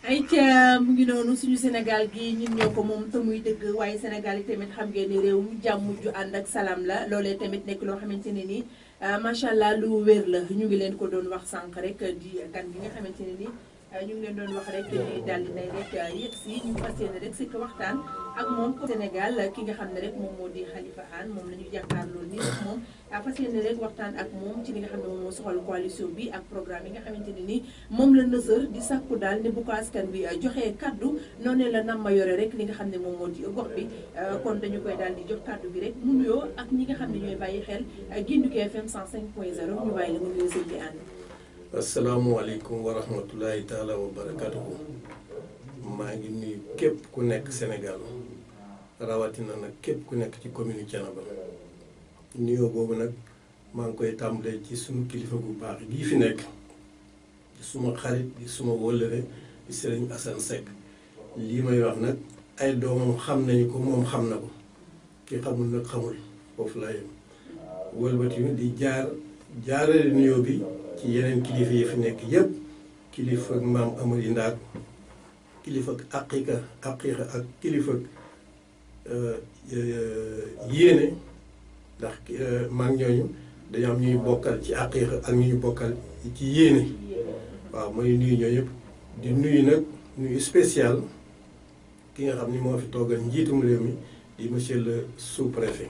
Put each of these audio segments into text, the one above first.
ay ca mu ngi noonu suñu Sénégal gi ñun ñoo ko moom te muy dëgg waaye Sénégal yi tamit xam ngeen ni réew mu jàmm ju ànd ak salaam la loolee tamit nekk loo xamante ne ni macha allah lu wér la ñu ngi leen ko doon wax sànq rek di gan gi nga xamante ne ni ñu ngi leen doon wax rek di daal di nay rek yëg si ñu fas yéene rek si ko waxtaan ak moom ko Sénégal ki nga xam ne rek moom moo di Khalifa Hann moom la ñu jàkkaarloo nii rek moom fas yéene rek waxtaan ak moom ci li nga xam ne moom moo soxal coalition bi ak programme yi nga xamante ne ni moom la nësër di sàkku daal ne bu ko askan bi joxee kaddu noonu la nam ma yore rek li nga xam ne moom moo di gox bi kon dañu koy daal di jox kaddu bi rek mu nuyoo ak ñi nga xam ne ñooy bàyyi xel Gindiku FM 105.0 ñu bàyyi la mu nuyoo sëñ bi ànd. asalaamaaleykum wa rahmatulahi taala wa barakatuhu maa ngi nuyu képp ku nekk Sénégal rawatina nag képp ku nekk ci commune Thiénaba nuyoo boobu nag maa ngi koy tàmbalee ci sunu kilifa gu baax gii fi nekk di suma xarit di suma wóllëre di Serigne Assane Seck lii may wax nag ay doomam xam nañu ko moom xam na ko ki xamul nag xamul foofu laa yem wëlbati di jaarale nuyoo bi ci yeneen kilifa yi fi nekk yëpp kilifa ak maam Amady Ndaak kilifa ak aqiqa ak kilifa yéene ndax maa ngi ñooñu dañoo am ñuy bokkal ci aqiqa ak ñu bokkal ci yéene waaw mooy nuyu ñooñu yëpp di nuyu nag nuyu spécial ki nga xam ni moo fi toogal njiitum réew mi di monsieur le sous-préfet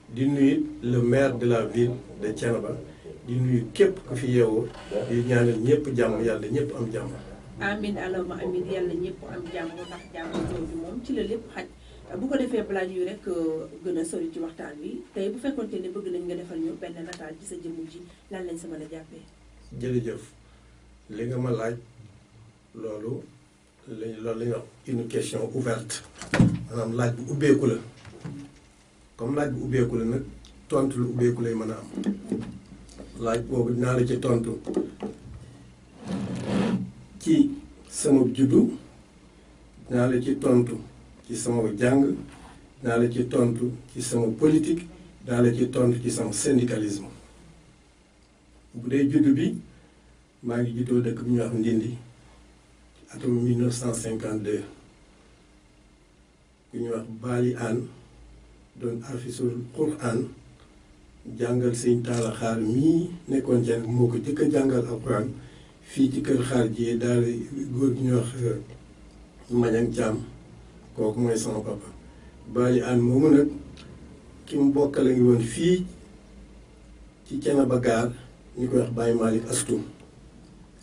di nuyu le maire de la ville de Thiénaba di nuyu képp ku fi yeewoo di ñaanal ñëpp jàmm yàlla ñëpp am jàmm. amin allahumma amin yàlla ñëpp am jàmm ndax jàmm jooju moom ci la lépp xaj bu ko defee balaa ñuy rek gën a sori ci waxtaan bi tey bu fekkoonte ne bëgg nañ nga defal ñu benn nataal ci sa jëmm ji lan lañ sa mën a jàppee. jërëjëf li nga ma laaj loolu la ñuy wax une question ouverte maanaam laaj bu ubbeeku la comme laaj bu ubbeeku la nag tontu lu ubbeeku lay mën a am. laaj boobu dinaa la ci tontu ci sama juddu dinaa la ci tontu ci sama jàng dinaa la ci tontu ci sama politique dinaa la ci tontu ci sama syndicalisme bu dee juddu bi maa ngi juddoo dëkk bu ñuy wax Ndindi atum 1952 ku ñuy wax Bali Hann doon arfisul Qur'an jàngal sëñ Talla Xaar mii nekkoon Thiénaba moo ko jëkk a jàngal alxuraan fii ci kër Xaar ji daal góor gi ñuy wax Mañang Caam kooku mooy sama papa. Bali Hann moomu nag ki mu bokkal a ngi woon fii ci Thiénaba gaar ñu koy wax Baye Malick Astou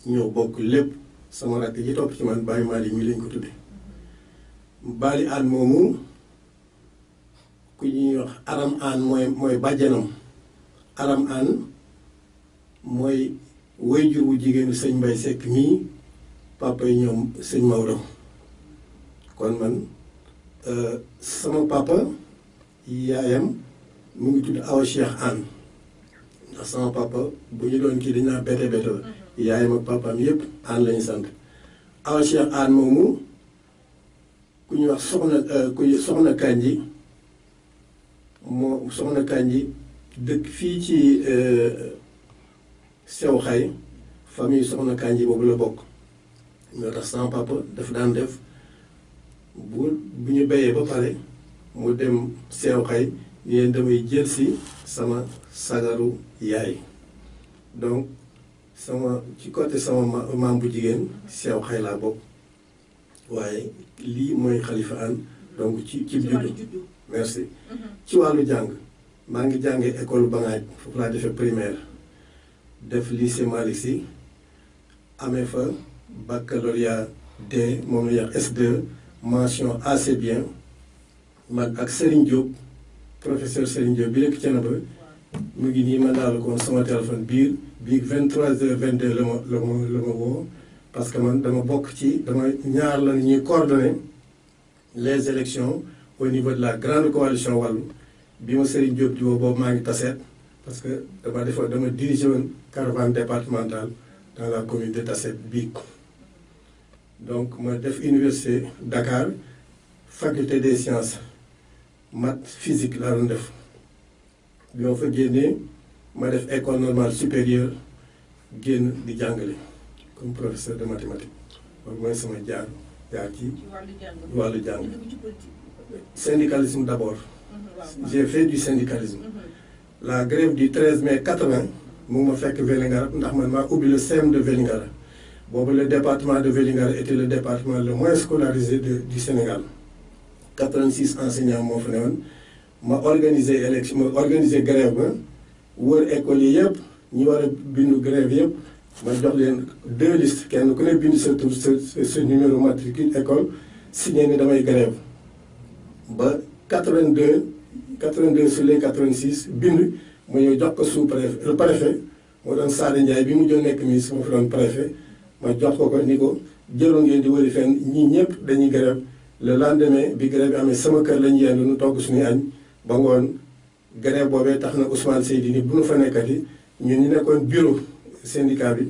ñoo bokk lépp sama rakk ji topp ci man Baye Malick mi lañ ko tudde Bali Hann moomu ku ñuy wax Aram Hann mooy bàjjanam Aram Hann mooy waajur wu jigéenu sëñ Mbay Sekk mii papa yi ñoom sëñ Maodo kon man sama papa yaayam mu ngi tudd Awa Cheikh Hann ndax sama papa bu ñu doon kii dañu naan bete bete la yaayam ak papaam yépp Hann lañu sant Awa Cheikh Hann moomu ku ñuy wax soxna Kanji moo soxna Kanji dëkk fii ci sew xay famille soxna Kanji boobu la bokk ñoo tax sama papa daf daan def bu ñu béyee ba pare mu dem sew xay yéen damay jël si sama sagaru yaay donc sama ci côté sama maam bu jigéen sew xay laa bokk waaye lii mooy Khalifa Hann donc ci juddu merci ci wàllu jàng maa ngi jàngee école Bangaaj foofu laa defee primaire def lycée Malick Sy amee fa baccalauréat D moom la ñuy wax S2 mention assez bien man ak Serigne Diop professeur Serigne Diop bi nekk Thiénaba mu ngi nii ma daal ko sama téléphone bii 23h22 la ma woo parce que man dama bokk ci dama ñaar la ñuy coordonner les élections au niveau de la grande coalition wàllu bi ma Serigne Diop di woo boobu maa ngi taseet parce que dama dirigé woon caravane départementale dans la commune de Tassette bii donc ma def université Dakar faculté des sciences maths physique laa doon def bi ma fa génnee ma def école normale supérieure génn di jàngale comme professeur de mathématiques loolu mooy sama jaar ci wàllu jàng syndicalisme d'abord. J'ai fait du syndicalisme. La grève du 13 mai 80 mu ma fekk Vélingara ndax man maa ubbi le CEM de Vélingara boobu le département de Vélingara était le département le moins scolarisé du Sénégal 86 enseignants moo fa ne woon ma organiser élection ma organiser grève ba wër école yi yëpp ñi war a bindu grève yëpp ma jox leen 2 listes kenn ku ne bind sa tur sa numéro matricule école signé ni damay grève ba 82 sur les 86 bind ma ñëw jox ko sous-préfet le préfet moo doon Sada Ndiaye bi mu doon nekk ministre moo fi doon préfet ma jox ko ni ko jëloon ngeen di wëri fenn ñii ñëpp dañuy grève le lendemain bi grève bi amee sama kër lañu yendu nu togg suñuy añ ba ngoon grève boobee tax na Ousmane Seydi ni bu nu fa nekkati ñun ñu nekkoon bureau syndicat bi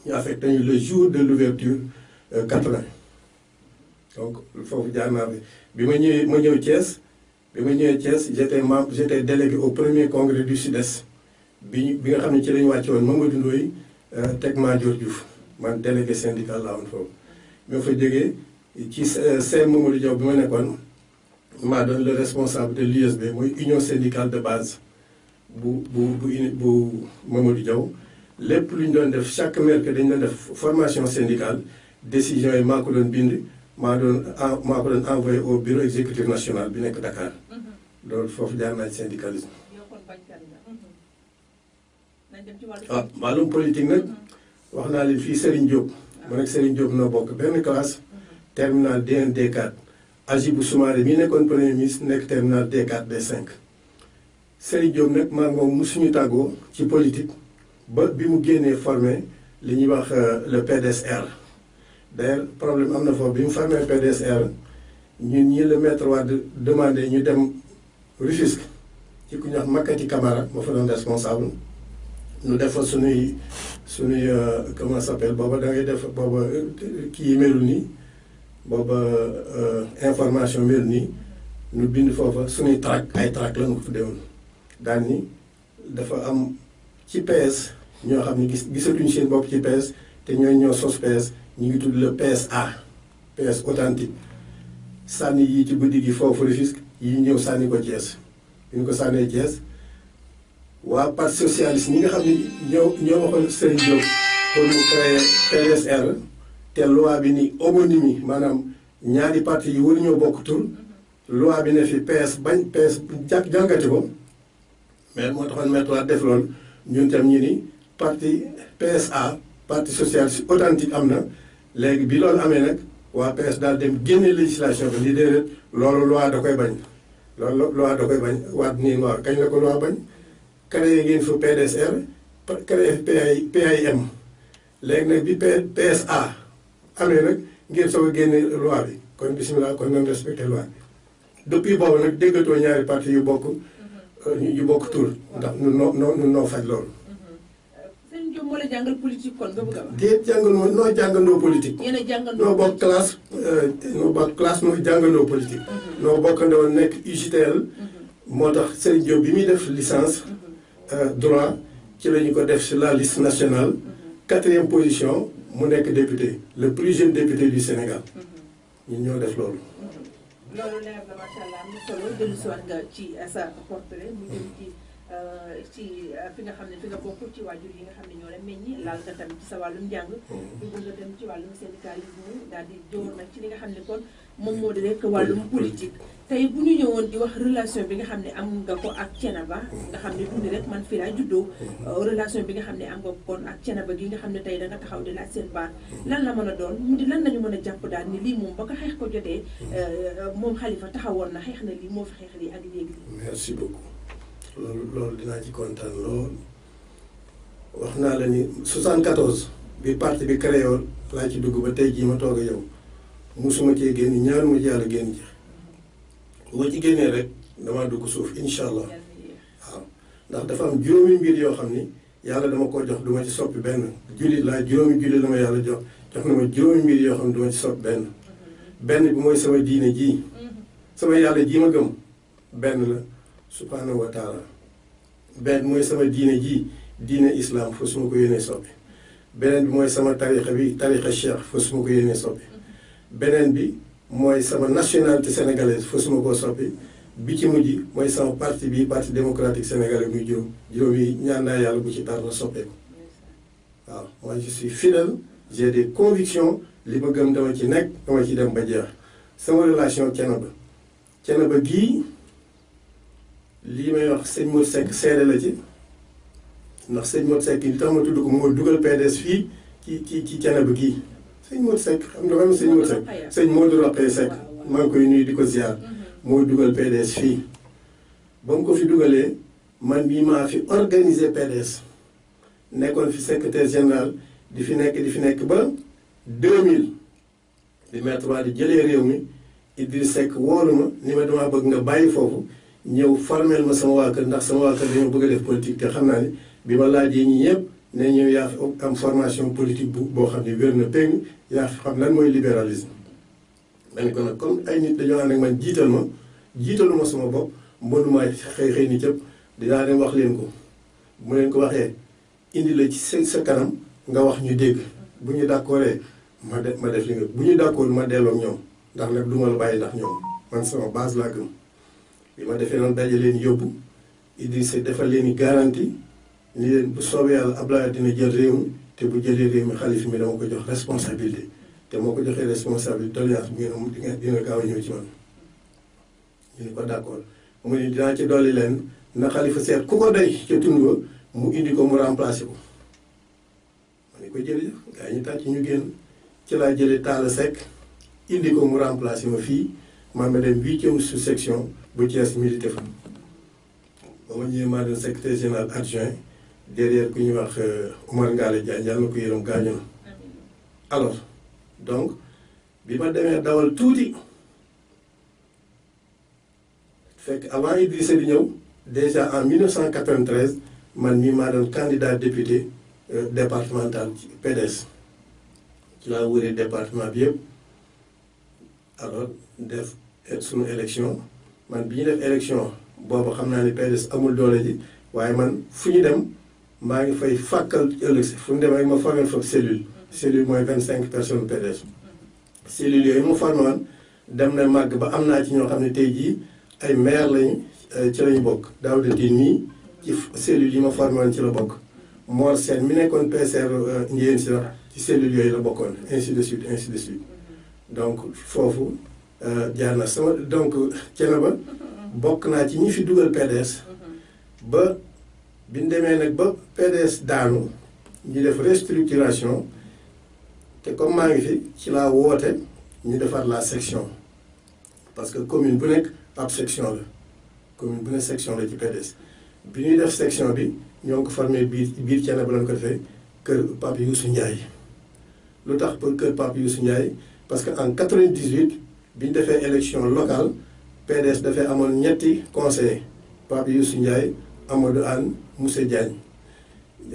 ñu affecté ñu le jour de l'ouverture 80 donc foofu jaar naa bi ma ñëw Thiès bi ma ñëwee Thiès j'étais délégué au premier congrès du Sud-Est bi nga xam ne ci lañu wàcce woon Mamadou Ndoye teg Madior Diouf man délégué syndical laa woon foofu bi ma fa jógee ci CEM Mamadou Diaw bi ma nekkoon maa doon le responsable de l'USB mooy union syndicale de base bu Mamadou Diaw lépp lu ñu doon def chaque mercredi dañu doon def formation syndicale décision yi maa ko doon bind maa ko doon envoyé au bureau exécutif national bi nekk Dakar loolu foofu jaar naa ci syndicalisme. Wàllum politique nag wax naa leen fii Serigne Diop man ak Serigne Diop noo bokk benn classe terminal D1 D4 Agibou Soumaré mi nekkoon premier ministre nekk terminal D4 D5 Serigne Diop nag maa ngi moom musuñu tàggoo ci politique ba bi mu génnee formé li ñuy wax le PDSR. D'ailleurs problème am na foofu bi mu formé PDSR ñun ñi le maître Wade demandé ñu dem Rufisque ci ku ñuy wax Makati Camara moo fa doon responsable ñu def fa suñuy comment ça s'appelle booba da ngay def booba kii yi melul nii booba information melul nii ñu bind foofa suñuy ay tract la ñu ko tuddee woon daal ni dafa am ci PS ñoo xam ne gisatuñu seen bopp ci PS te ñoo sos PS ñu ngi tudd le PSA PS authentique sànni yii ci guddi gi foofu Rufisque yi ñëw sànni ko Thiès bi ñu ko sànnee Thiès waa parti socialiste ñi nga xam ne ñoo waxoon Serigne Diop pour mu créer PDSR te loi bi ni homonymie maanaam ñaari parti yi waruñoo bokk tur loi bi ne fi PS bañ PS jàngati ko mais moo taxoon maître def loolu ñun tam ñu ni parti PSA parti socialiste authentique am na léegi bi loolu amee nag waa PS daal dem génne législation bi li déedéet loolu loi da koy bañ loolu loi da koy bañ waat nii waaw kañ la ko loi bañ créé ngeen fa PDSR créé PAIM léegi nag bi PSA amee nag ngeen soog a génne loi bi kon bisimilah kon nañ respecté loi bi depuis boobu nag déggatoo ñaari parti yu bokk tur ndax nu noo faj loolu. Serigne Diop moo la jàngal politique kon nga bëgg a wax. déet jàngaloo noo jàngandoo politique. yéen a jàngandoo noo bokk classe noo jàngandoo politique. noo bokkandoo nekk UJTL. moo tax Serigne Diop bi muy def licence droit ci la ñu ko def sur la liste nationale 4e position mu nekk député le plus jeune député du Sénégal ñun ñoo def loolu. loolu leer na macha allah am na solo dellusiwaat nga ci sa portrait mu jëm ci fi nga xam ne fi nga bokk ci waajur yi nga xam ne ñoo la meññi laal nga tamit ci sa wàllum njàng. dugg nga dem ci wàllum syndicalisme daal di jóor nag ci li nga xam ne kon moom moo di rek wàllum politique. tey bu ñu ñëwoon di wax relation bi nga xam ne am nga ko ak Thiénaba nga xam ne dundi rek man fii laa juddoo relation bi nga xam ne am nga ko kon ak Thiénaba gi nga xam ne tey da nga taxaw di laaj seen baat lan la mën a doon mu di lan lañu mën a jàpp daal ni lii moom ba ko xeex ko jotee moom Khalifa taxawoon na xeex na lii moo fi xeex lii ak léegi. merci beaucoup loolu dinaa ci kontaan lool wax naa la ni 74 bi parti bi créé woon laa ci dugg ba tey jii ma toog a yow musuma cee génn ñaaruma ci yàlla génn ci. boo ci génnee rek damaa dugg suuf incha allah waaw ndax dafa am juróomi mbir yoo xam ni yàlla dama ko jox duma ci soppi benn jullit laa juróomi jullit la ma yàlla jox na ma juróomi mbir yoo xam ne duma ci soppi benn bi mooy sama diine ji sama yàlla ji ma gëm benn la subhanahu wa taala benn mooy sama diine ji diine islam fa su ma ko yéenee soppi beneen bi mooy sama tarixa bi tarixa cheikh fa su ma ko yéenee soppi beneen bi mooy sama nationalité sénégalaise fa su ma koo soppi bi ci mujj mooy sama parti bi parti démocratique sénégalais muy juróom yi ñaan naa yàlla bu ci dara soppeeku waaw moi je suis fidèle j'ai des convictions li ma gëm dama ci nekk dama ci dem ba jeex sama relation Thiénaba gii lii may wax sëñ Modou Seck seede la ci ndax sëñ Modou Seck li tax ma tudd ko moo dugal PDS fii ci Thiénaba gii sëñ Modou Seck xam nga sëñ Modou Seck sëñ Modou Rokhaya Seck maa ngi koy nuyu di ko ziar moo dugal PDS fii ba mu ko fi dugalee man mii maa fi organiser PDS nekkoon fi secrétaire général di fi nekk ba 2000 di Maître Wade di jëlee réew mi Idriss Seck woolu ma ni ma damaa bëgg nga bàyyi foofu ñëw formel ma sama waa kër ndax sama waa kër dañoo bëgg a def politique te xam naa ni bi ma laajee ñi ñëpp ne ñëw yaa fi am formation politique boo xam ne wér na péng yaa fi xam lan mooy libéralisme. dañ ko nag comme ay nit dañoo ànd ak man jiitalu ma sama bopp mënuma xëy ni cëpp dinaa leen wax leen ko bu leen ko waxee indi la ci sa kanam nga wax ñu dégg bu ñu d'accordee ma def li nga bu ñu d'accord ma delloo ak ñoom ndax nag du ma la bàyyi ndax ñoom man sama base laa gëm li ma defee noonu daje leen yóbbu Idrissa defal leen i garantie ni leen bu soobee yàlla Abdoulaye dina jël réew mi te bu jëlee réew mi xalif mi dama ko jox responsabilité te moo ko joxee responsabilité doléance bu ngeen dina gaaw a ñëw ci man ñu ne ko d'accord mu ne dinaa ci dolli leen na xalifa seet ku ko doy ca tund ba mu indi ko mu remplacer ko ma ne ko jërëjëf gaa ñu tàcc ñu génn ci laa jëlee Talla Seck indi ko mu remplacer ma fii man ma dem 8e sous-section bu Thiès milité fa ba ma ñëwee maa doon secrétaire général adjoint derrière ku ñuy wax Oumar Ngale Diagne yàlla na ko yërëm gaañu na alors donc bi ma demee dawal tuuti fekk avant Idrissa di ñëw déjà en 1993 man mii maa doon candidat député départemental ci PDS ci laa wëree département bi yëpp alors def sunu élection man bi ñu def élection boobu xam naa ni PDS amul doole ji waaye man fu ñu dem maa ngi fay fàkkal ëllëg si fu ñu dem rek ma formé fa cellule mooy 25 personnes PDS cellule yooyu ma formé woon dem na màgg ba am naa ci ñoo xam ne tey jii ay maire lañu ci lañu bokk Daouda Tine nii ci cellule yi ma formé woon ci la bokk Mor Sène mi nekkoon PCR njiyéen si la ci cellule yooyu la bokkoon ainsi de suite donc foofu jaar na sama donc Thiénaba bokk naa ci ñi fi dugal PDS ba bi ñu demee nag ba PDS daanu ñu def restructuration te comme maa ngi fi ci laa woote ñu defar la section parce que commune bu nekk ab section la commune bu nekk section la ci PDS bi ñuy def section bi ñoo ngi ko formé biir Thiénaba lañ ko defee kër Pape Youssou Ndiaye lu tax pour kër Pape Youssou Ndiaye parce que en 98 bi ñu defee élection locale PDS dafay amoon ñetti conseillers Pape Youssou Ndiaye Amadou Anne Moussa Diagne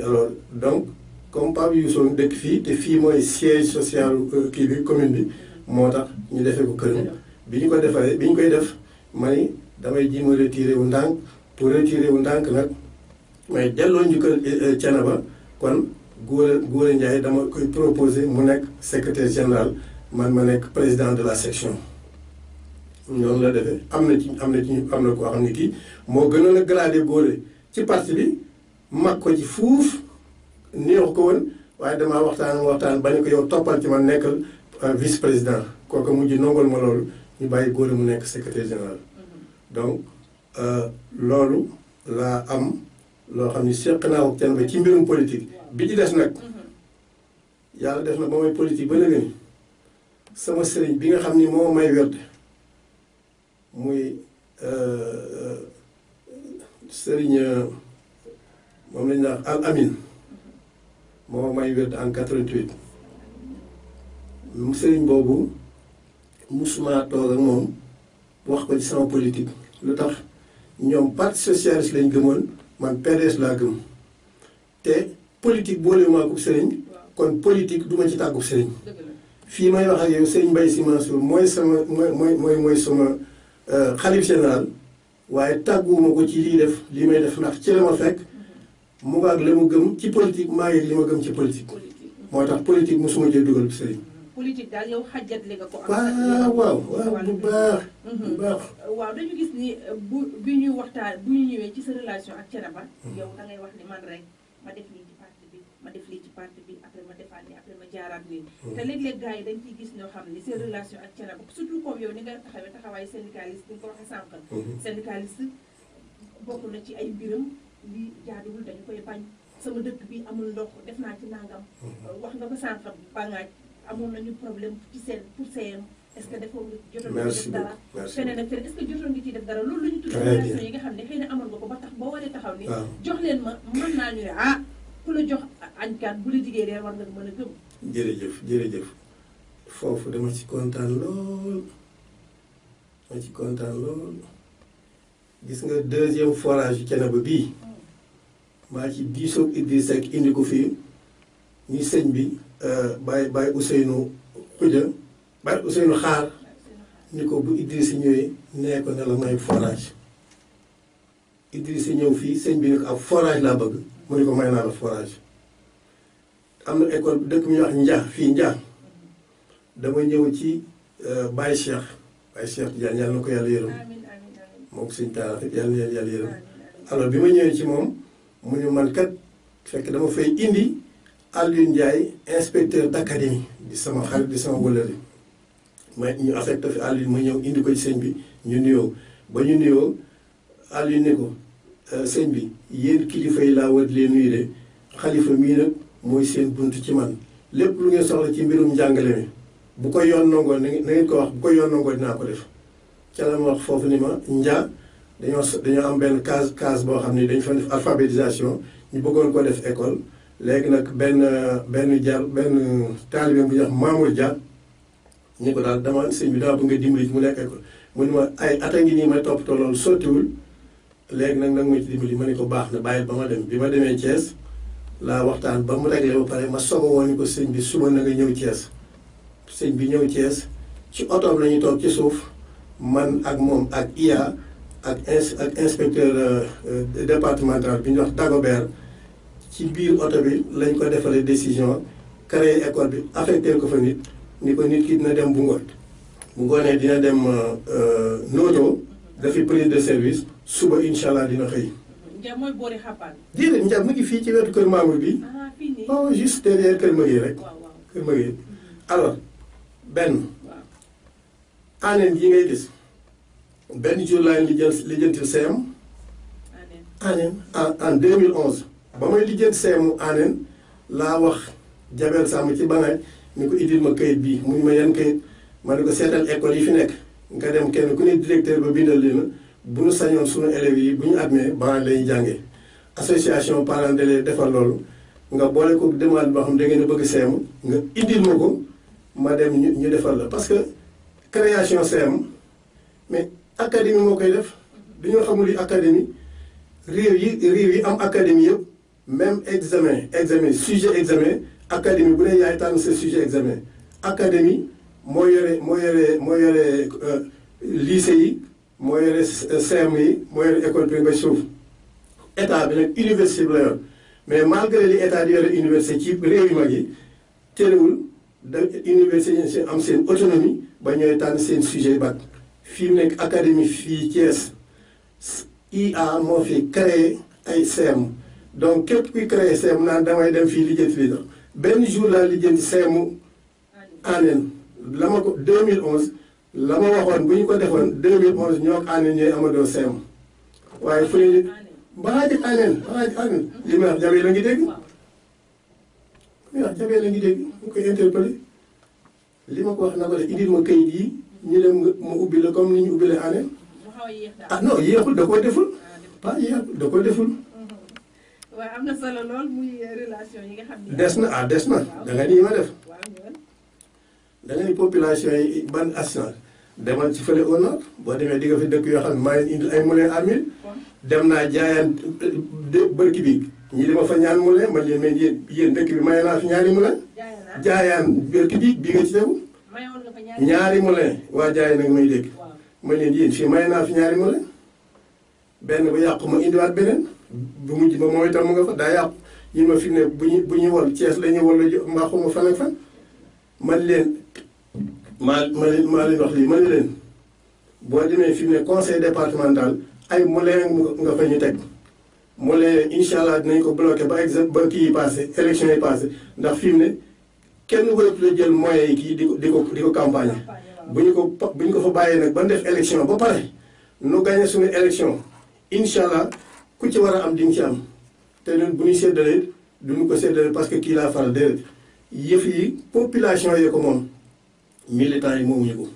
alors donc comme Pape Youssou dëkk fii te fii mooy siège social kii bi commune bi moo tax ñu defee ko këram bi ñu ko defaree bi ñu koy def ma ni damay ji ma retiré wu ndànk pour retiré wu ndànk nag may delloo njukkal Thiénaba kon Gora Ndiaye dama koy proposé mu nekk secrétaire général man ma nekk président de la section noonu la defee am na koo xam ne kii moo gënoon a gradé Gora ci parti bi mag ko ci fuuf neexu ko woon waaye damaa waxtaan ba ñu ko yow toppal ci man nekkal vice président kooku mujj nongol ma loolu ñu bàyyi Gora mu nekk secrétaire général donc loolu laa am loo xam ni seq naa ak Thiénaba ci mbirum politique bi ci des nag yàlla def na ba may politique ba léegi ni sama sëriñ bi nga xam ni moo may werd muy sëriñ moom lañ naan Al Amin moo may werd en 88 sëriñ boobu musuma toog ak moom wax ko ci sama politique lu tax ñoom parti socialiste lañ gëmoon man PDS laa gëm te politique boolewuma ko sëriñ kon politique duma ci tàggu sëriñ fii may wax ak yow sëriñ Mbaye Sy Mansour mooy sama mooy sama xalif général waaye tàgguwuma ko ci lii def li may def ndax ci la ma fekk mu nga ak la mu gëm ci politique maa ngi li ma gëm ci politique moo tax politique mosuma jël dugal sëriñ. politique daal yow xajat li nga ko am. waaw bu baax. bu baax. waaw dañu gis ni bi ñuy waxtaan bu ñu ñëwee ci sa relation ak Thiénaba. yow da ngay wax ni man rek ma def lii ci parti bi ma def lii ci parti bi après ma defaat nii après ma jaaraat nii. te léeg-léeg gars yi dañ ciy gis ñoo xam ni seen relation ak Thiénaba surtout comme yow ni nga taxawaayu syndicaliste ni nga ko waxee sànq. syndicaliste bokk na ci ay mbiram li jaaduwul dañu koy bañ sama dëkk bi amul ndox def naa ci nangam. wax nga ko sànq bangaaj amoon nañu problème ci seen pour seen est-ce que defoon nga jotoon nga ci def dara feneen ak feneen est-ce que jotoon nga ci def dara loolu la ñu tudd relation yi nga xam ne xëy na amoon nga ko ba tax boo waree taxaw ni jox leen ma mën naa ñu ne ku la jox añkat bu la jigéen reer war nga mën a gëm. jërëjëf foofu dama ci kontaan lool gis nga deuxième forage yu Thiénaba bii maa ci diisoog Idrissa Seck indi ko fii ñi sëñ bi Baye Ousseynou Khoudia Baye Ousseynou Xaar ni ko bu Idrissa ñëwee nee ko ne la may forage Idrissa ñëw fii sëñ bi ni ko ab forage laa bëgg mu ni ko may naa la forage am na école dëkk mu ñuy wax Njaa fii Njaa dama ñëw ci Baye Cheikh Tidiane yàlla na ko yàlla yërëm moom sëñ Talla yàlla na yàlla yërëm alors bi ma ñëwee ci moom mu ne man kat fekk dama fay indi Alioune Ndiaye inspecteur d'académie di sama xarit di sama wëllëri ma ñu affecté fi Alioune ma ñëw indi ko ci sëñ bi ñu nuyoo ba ñu nuyoo Alioune ne ko sëñ bi yéen kilifa yi laa war leen nuyu de xalifa mii nag mooy seen bunt ci man lépp lu ngeen soxla ci mbirum njàngale mi bu ko yoon nangoo na ngeen ko wax bu ko yoon nangoo dinaa ko def ca la ma wax foofu ni ma Njaa dañoo am benn case boo xam ni dañu fa def alphabétisation ñu bëggoon ko def école léegi nag benn taalibe bu ñuy wax Mamour Dia ñu ko daal dama sëñ bi dama bëgg nga dimbali mu nekk école mu ni ma ay at a ngi nii may toppatoo loolu sottiwul léegi nag ma ci dimbali ma ne ko baax na bàyyi ba ma dem bi ma demee Thiès laa waxtaan ba mu réglé ba pare ma soog a woon ni ko sëñ bi suba na nga ñëw Thiès sëñ bi ñëw Thiès ci otoom la ñuy toog ci suuf man ak moom ak IA ak inspecteur départemental bi ñuy wax Dagobert ci biir oto bi lañ ko defalee décision créé école bi affecté ko fa nit ni ko nit ki dina dem bu ngoonee dina dem Noto dafi prise de service suba incha allah dina xëy. Ndiaye mooy boori Xapaan. déedéet Ndiaye mu ngi fii ci wetu kër Mamour bi. fii nii oh juste derrière kër Maguette rek. kër Maguette alors benn. année yi ngay gis benn jour laay lijjantil CM. année en 2011. ba may lijjanti CM année laa wax Jabel Samb ci Bangaaj ni ko indil ma kayit bii mu ma yan kayit ma ne ko seetal école yi fi nekk nga dem kenn ku ne directeur ba bindal leen bu ñu sañoon suñu élèves yi bu ñu admee Bangaaj lañuy jàngee association parents d'élèves defal loolu nga boole ko demande boo xam da ngeen a bëgg CM nga indil ma ko ma dem ñu defal la parce que création CM mais académie moo koy def dañoo xamul yi académie réew yi am académie yëpp même examen sujet examen académie bu ne yaay tànn sa sujet examen académie moo yore lycée yi moo yore CM yi moo yore école primaire suuf état bi nag université bi la yor mais malgré li état di yore université ci réew yu mag yi terewul da université am seen autonomie ba ñooy tànn seen sujet bac fii mu nekk académie fii Thiès IA moo fi créé ay CM donc képp kuy créé CM naan damay dem fii lijjanti fii sax benn jour laa lijjanti CM année la ma ko 2011 la ma waxoon bu ñu ko defoon 2011 ñoo ak année ñooy amadoo CM waaye fu ñu Bangaaj année li may wax Jabel la ngi dégg Jabel la ngi dégg mu koy interpellé li ma ko wax na ko de indil ma kayit yi ñu dem ma ubbi la comme ni ñu ubbi la année non yéexul da koy deful yéexul da koy deful. waaw am na solo lool muy relation yi nga xam ne. des na da nga nii ma def. da nga ni population yi ban assistance demal ci fële au nord boo demee di nga fi dëkk yoo xam ne maa ngi indil ay moulin à mil dem naa jaayaan bërki bi ñii dama fa ñaan moulin man leen mais yéen dëkk bi maye naa fi ñaari moulin. jaayaan bërki bi nga ci tegu. ñaari moulin waa jaay nag may dégg. ma leen yéen fii maye naa fi ñaari moulin benn ba yàqu ma indiwaat beneen bu mujj ba mooy itam mu nga fa daa yàqu ñi ma fi ne bu ñu wol Thiès la ñuy wala mbaa xuma fan ak fan man leen maa leen wax lii man leen boo demee fi mu ne conseil départemental ay moulin nga fa ñu teg moulin incha allah dinañ ko bloqué ba kii yi passé élection yi passé ndax fi mu ne kenn waratu la jël moyens yi kii di ko campagne bu ñu ko fa bàyyee nag ba def élection ba pare nu gagné suñu élection incha allah ku ci war a am di nga ci am te ñun bu ñu séddalee duñu ko séddale parce que kii laa faral déedéet yëf yi population yee ko moom militants yi moomuñu ko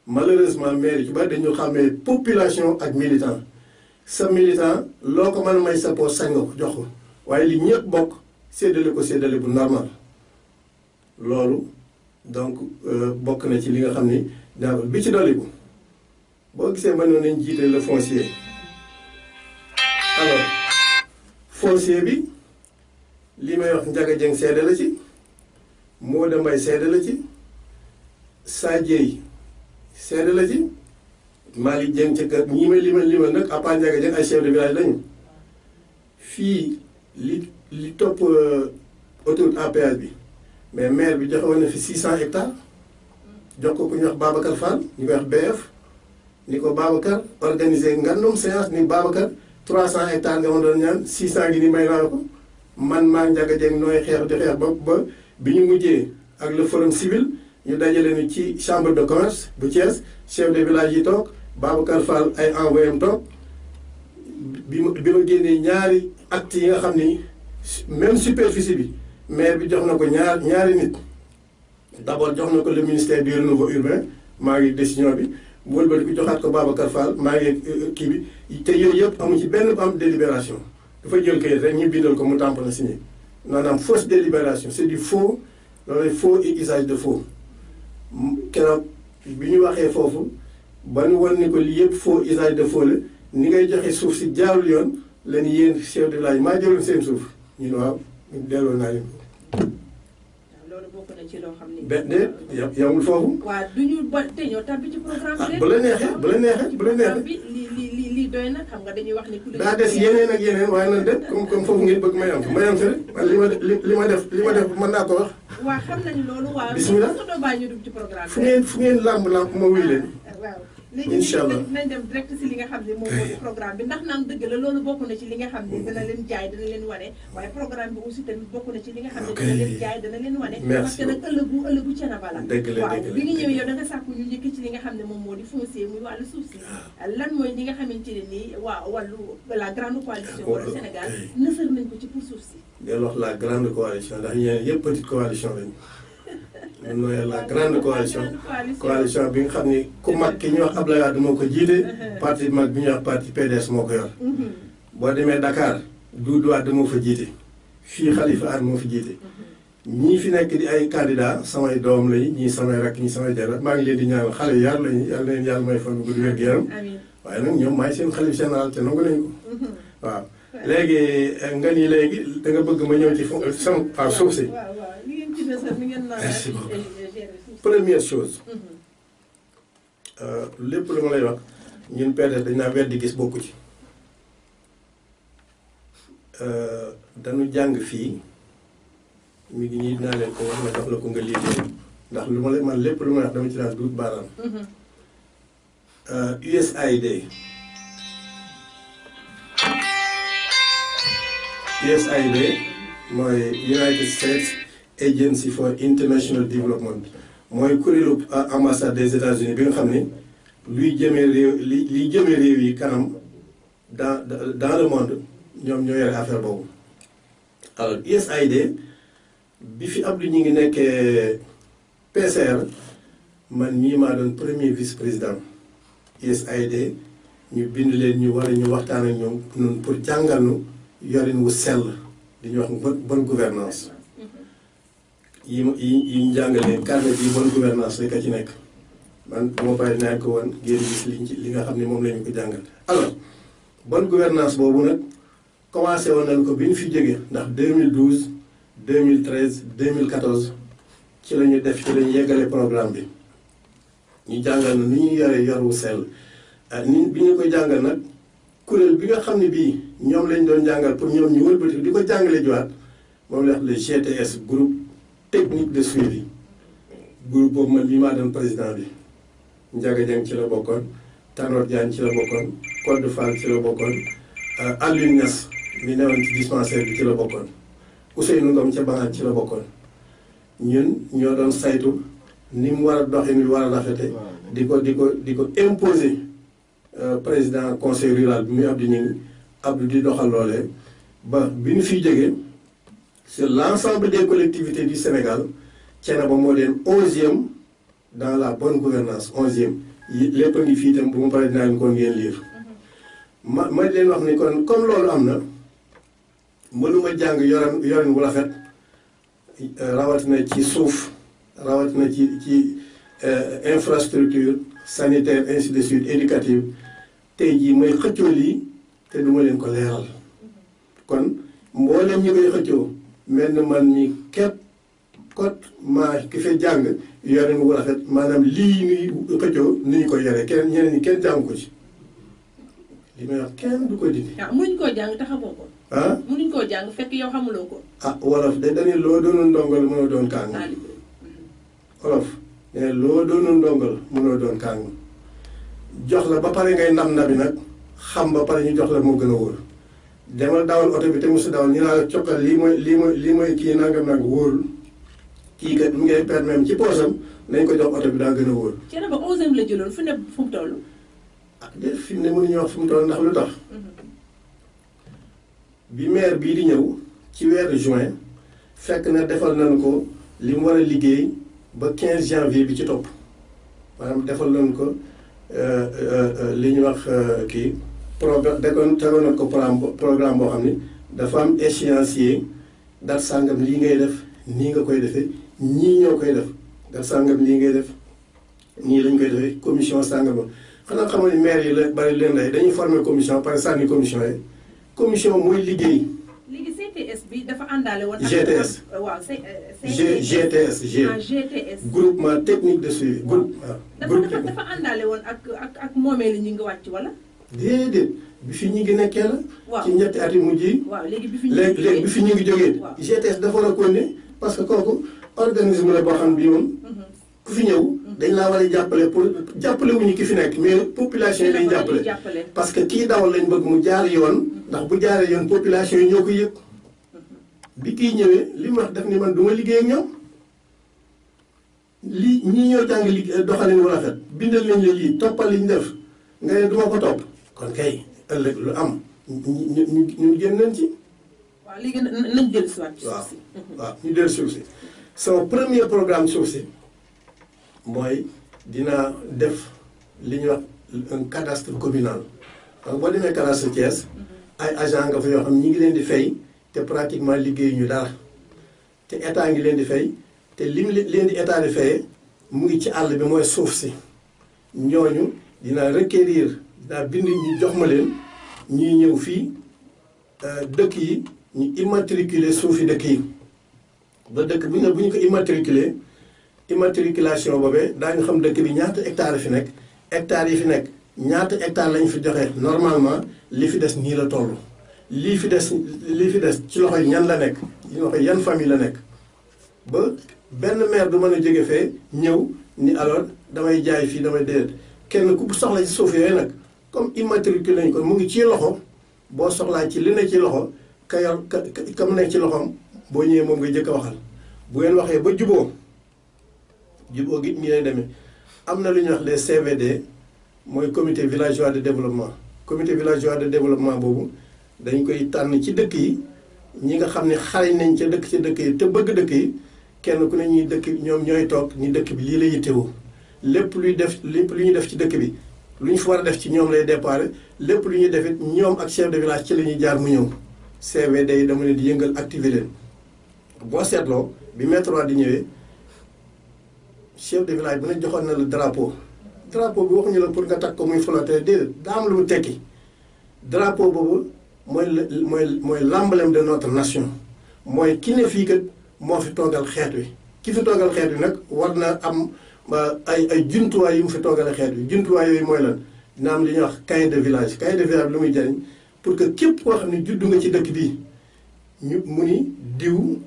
malheureusement maire yi ci bari dañu xàmmee population ak militant sa militant loo ko mën a may sa poos sañ nga ko jox ko waaye li ñëpp bokk séddale bu normal loolu donc bokk na ci li nga xam ni daa bi ci dolliku boo gisee mënoon nañ jiite le foncier alors foncier bi li may wax Ndiaga Dieng seede la ci Modou Mbaye seede la ci Sadie seede la ci Malick Dieng ca kër ñi may limal nag à part Ndiaga Dieng ay chef de village lañu fii li topp autoroute à péage bi mais maire bi joxe woon na fi 600 hectares jox ko ku ñuy wax Babacar Fall ñu koy wax BF ni ko Babacar organisé ngandum séance ni Babacar 300 hectares nga ma doon ñaan 600 gi ni may naa ko man maa Ndiaga Dieng nooy xeex di xeex ba bi ñu mujjee ak le forum civil ñu dajale ni ci chambre de commerce bu Thiès chef de village yi toog Babacar Fall ay envoyé am toog bi ma génnee ñaari actes yi nga xam ni même superficie bi maire bi jox na ko ñaari nit d'abord jox na ko le ministère du renouveau urbain maa ngi décision bi mu wëlbati ko joxaat ko Babacar Fall maa ngi kii bi te yooyu yëpp amu ci benn am délibération dafa jël kayit rek ñu bindal ko mu tamponné signé maanaam fausse délibération c'est du faux loolu faux et usage de faux keroog bi ñu waxee foofu ba ñu wan ni ko lii yëpp faux usage de faux la ni ngay joxe suuf si jaarul yoon la ni yéen chef de village maa jëloon seen suuf ñu ne waaw delloo naa leen ko. loolu bokk na ci loo xam ne. benn de yamul foofu. waaw du ñu ba te ñoo tàbbi ci programme bi. bu la neexee. li doy na xam nga dañuy wax ni. daa des yeneen ak yeneen waaye nag de comme foofu ngeen bëgg mayam si rek man li ma def mën naa ko wax. waaw xam nañu loolu. waaw bismillah ko bàyyi ñu dugg ci programme fu ngeen làmb ma wuy leen. waaw incha allah léegi nañ dem direct si li nga xam ne moom moo di programme bi ndax naan dëgg la loolu bokk na ci li nga xam ne dana leen jaay dana leen wane waaye programme bi aussi tamit bokk na ci li nga xam ne dana leen jaay dana leen wane. parce que nag ëllëgu Thiénaba la. waaw bi nga ñëwee yow da nga sàkku ñu njëkk ci li nga xam ne moom moo di foncier muy wàllu suuf si. lan mooy li nga xamante ne nii waaw wàllu la grande coalition wala Sénégal nësër nañ ko ci pour suuf si. del wax la grande coalition ndax ñeneen yëpp petite coalition lañu. ñun nooy la grande coalition bi nga xam ni ku mag ki ñuy wax Abdoulaye Wade moo ko jiite parti mag bi ñuy wax parti PDS moo ko yor boo demee Dakar Doudou Wade moo fa jiite fii Khalifa Anne moo fa jiite ñii fi nekk di ay candidat samay doom lañu ñii samay rakk ñii samay jarat maa ngi leen di ñaanal xale yar lañu yàlla leen yàlla may fan gudd wér gu yaram waaye nag ñoom maay seen xalif général te nangu nañu ko waaw léegi nga ni léegi da nga bëgg ma ñëw ci sama suuf si. merci beaucoup première chose lépp lu ma lay wax ñun PDS dañ naa weddi gis bokku ci dañu jàng fii mi ngi ñii dinaa leen ko wax ma jox la ko nga lii ndax lu ma lay man lépp lu ma wax dama ci daan duut baaraam USAID mooy United States Agency for International Development mooy kuréelu ambassade des États-Unis bi nga xam ne luy jëmee réew yi kanam dans le monde ñoom ñoo yore affaire boobu. alors USAID bi fi Abdou ñi ngi nekkee PCR man ñii maa doon premier vice président USAID ñu bind leen ñu war a ñu waxtaan ak ñoom ñun pour jàngal nu yorin wu sell di ñu wax bonne gouvernance yi ñu jàngalee carnet bi bonne gouvernance rek a ci nekk man bu ma bàyyi naa ko woon ngeen gis li nga xam ne moom la ñu ko jàngal. alors bonne gouvernance boobu nag commencé woon nañu ko bi ñu fi jógee ndax 2012 2013 2014 ci la ñu def ci la ñu yeggale programme bi ñu jàngal na ni ñuy yore yor wu sell ni bi ñu koy jàngal nag kuréel bi nga xam ne bii ñoom lañ doon jàngal pour ñoom ñu wëlbati di ko jàngale jiwaat moom la wax le GTS groupe technique de suivi groupe boobu man mii maa doon président bi Ndiaga Dieng ci la bokkoon Tanor Diagne ci la bokkoon Codé Fall ci la bokkoon Alioune Niass mi newoon ci dispensaire bi ci la bokkoon Ousseynou Ngom ca Bangaat ci la bokkoon ñun ñoo doon saytu ni mu war a doxin wi war a rafete di ko imposer président conseil rural bi muy Abdou Gningue Abdou di doxal loolee ba bi ñu fiy jógee sur l'ensemble des collectivités du Sénégal Thiénaba moo leen 11e dans la bonne gouvernance 11e lépp a ngi fii itam bu mu paree dinaa leen ko ngeen lire ma leen wax ni kon comme loolu am na mënuma jàng yorin wu rafet rawatina ci suuf rawatina ci infrastructure sanitaire ainsi de suite éducative tey jii may xëccoo lii te duma leen ko leeral kon mboolem ñi koy xëccoo mel na man ñi képp kot maa ki fa jàng yorin wu rafet maanaam lii ñuy xëccoo ni ñu ko yore kenn ñeneen ñi kenn jàng ko ci li may wax kenn du ko dindi. ah mënuñ koo jàng te xamoo ko. ah mënuñ koo jàng fekk yow xamuloo ko. ah wolof de dañuy loo doonoon ndongal mënoo doon kàng. wolof ne loo doonoon ndongal mënoo doon kàng jox la ba pare ngay nabi nag xam ba pare ñu jox la moo gën a wóor demal dawal oto bi te mosu dawal ñu naa la cokkal lii mooy kii nangam nag wóorul kii kat mi ngay permettre ci poosam nañ ko jox oto bi daa gën a wóor. Thiénaba 11e la jëloon fu ne fu mu toll. ah déet fi mu ne mënuñu wax fu mu toll ndax lu tax. bi maire bii di ñëw ci weeru juin fekk na defal nañu ko li mu war a liggéey ba 15 janvier bi ci topp maanaam defal nañu ko li ñuy wax kii tegoon nañu ko programme boo xam ni dafa am échéancier date sàngam lii ngay def nii nga koy defee ñii ñoo koy def date sàngam lii ngay def nii lañ koy defee commission sàngam ba xanaa xamal ni maire yi la bari leen lay dañuy former commission par sànni commission yi commission mooy liggéey. léegi CTS bi dafa àndaale woon. GTS waaw GTS GTS. groupement technique de suivi. groupe dafa àndaale woon ak moomeel ñu ngi wàcc wala. déedéet bi fi ñu ngi nekkee la. waaw ci ñetti at yu mujj yi. waaw léegi bi fi ñu ngi jógee. waaw GTS dafa war a continuer parce que kooku organisme la boo xam bii moom. ku fi ñëw dañ laa war a jàppale pour jàppale wuñu ki fi nekk mais population yi lañ jàppale parce que kii dawal lañ bëgg mu jaar yoon ndax bu jaaree yoon population yi ñoo ko yëg bi kii ñëwee li mu wax def ni man du ma liggéey ak ñoom lii ñii ñoo jàng liggéey doxalin wu rafet bindal nañ la lii toppal liñ def nga ne du ma ko topp kon kay ëllëg lu am ñu génn nañ ci. waaw léegi nañ jël si waat suuf si. waaw ñu jël suuf si sama premier programme suuf si mooy dinaa def li ñuy wax un cadastre communal donc boo demee cadastre Thiès ay agent nga fa yoo xam ñi ngi leen di fay te pratiquement liggéey ñu dara te état ngi leen di fay te li mu leen di état di fayee mu ngi ci àll bi mooy suuf si ñooñu dinaa requérir dinaa bind ñu jox ma leen ñuy ñëw fii dëkk yi ñu immatriculer suufi dëkk yi ba dëkk bu ñu ko immatriculer immatriculation boobee daañu xam dëkk bi ñaata hectares fi nekk hectares yi fi nekk ñaata hectares lañ fi joxe normalement li fi des nii la toll lii fi des ci loxo yi ñan la nekk ci loxo yan famille la nekk ba benn maire du mën a jóge fee ñëw ni alors damay jaay fii damay déedéet kenn ku soxla ci suuf yooyu nag comme immatriculé nañ ko mu ngi ci loxo boo soxlaa ci li ne ci loxo ka yor ka mu nekk ci loxoom boo ñëwee moom nga jëkk a waxal bu ngeen waxee ba juboo gi nii lay demee am na lu ñuy wax les CVD mooy comité villageois de développement comité villageois de développement boobu dañ koy tànn ci dëkk yi ñi nga xam ne xarañ nañ ca dëkk ci dëkk yi te bëgg dëkk yi kenn ku ne ñuy dëkk ñoom ñooy toog ñi dëkk bi lii la yittewoo lépp lu ñuy def ci dëkk bi lu ñu fa war a def ci ñoom lay déparé lépp lu ñuy def it ñoom ak chef de village ci la ñuy jaar mu ñëw CVD yi dama leen di yëngal activé leen boo seetloo bi maître di ñëwee chef de village bu ne joxoon na la drapeau bi waxuñu la pour nga takk ko muy flotté déedéet daa am lu mu tekki drapeau boobu mooy l'emblème de notre nation mooy ki ne fii kat moo fi toogal xeet wi ki fi toogal xeet wi nag war na am ay jumtuwaay yu mu fi toogale xeet wi jumtuwaay yooyu mooy lan dina am li ñuy wax cahier de village. Cahier de village bi lu muy jariñ pour que képp koo xam ne juddu nga ci dëkk bi ñu mu ni diw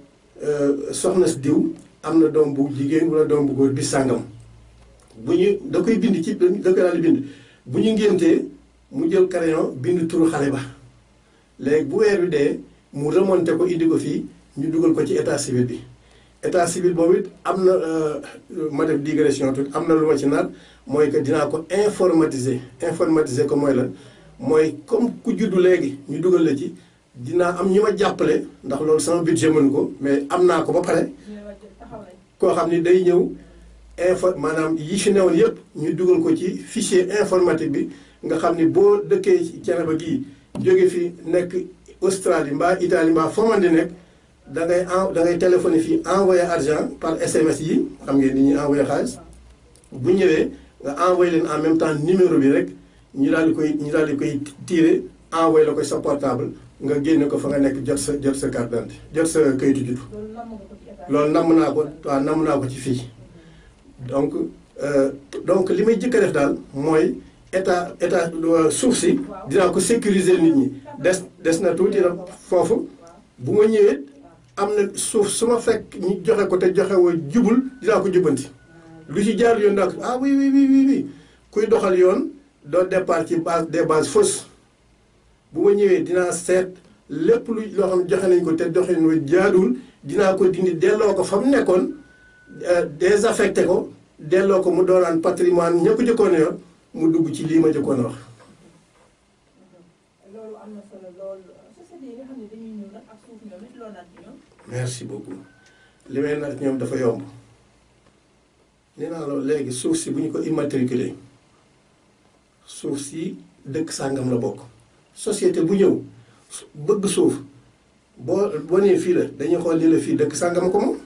soxna si diw am na doom bu jigéen wala doom bu góor bi sàngam bu ñu da koy bind ci da koy daal di bind bu ñu ngéntee mu jël crayon bind turu xale ba léegi bu weer wi dee mu remonté ko indi ko fii ñu dugal ko ci état civil bi. État civil boobu it am na ma def digression tuuti am na lu ma ci nar mooy que dinaa ko informatiser ko mooy lan mooy comme ku juddu léegi ñu dugal la ci dinaa am ñu ma jàppale ndax loolu sama budget mënu ko mais am naa ko ba pare koo xam ni day ñëw maanaam yi fi newoon yëpp ñu dugal ko ci fichier informatique bi nga xam ni boo dëkkee ci Thiénaba gii jóge fi nekk Australie mbaa Italie mbaa foo man di nekk da ngay téléphoné fii envoyé argent par SMS yi xam ngeen ni ñuy envoyé xaalis bu ñëwee nga envoyé leen en même temps numéro bi rek ñu daal di koy tiré envoyé la koy sa portable nga génne ko fa nga nekk jot sa carte d'identité jot sa kayitu juddu. loolu namm naa ko ci fii donc li may jëkk a def daal mooy état suuf si dinaa ko sécuriser nit ñi des na tuuti foofu bu ma ñëwee am na suuf su ma fekk ñu joxe ko te joxe woo jubul dinaa ko jubbanti lu ci jaar yoon daa ko oui kuy doxal yoon doo départ ci des bases fausses bu ma ñëwee dinaa seet lépp loo xam ne joxe nañ ko te doxalin wa jaaduwul dinaa ko dindi delloo ko fa mu nekkoon désaffecté ko delloo ko mu doonaan patrimoine ña ko jëkkoon a yor mu dugg ci lii ma jëkkoon a wax. loolu am na solo lool société yi nga xam ne dañuy ñëw nag ak suuf ñoom it loo naan ci ñoom. merci beaucoup li may nag ñoom dafa yomb nee naa loolu léegi suuf si bu ñu ko immatriculé suuf si dëkk sàngam la bokk société bu ñëw bëgg suuf boo nee fii la dañuy xool li la fii dëkk sàngam ko moom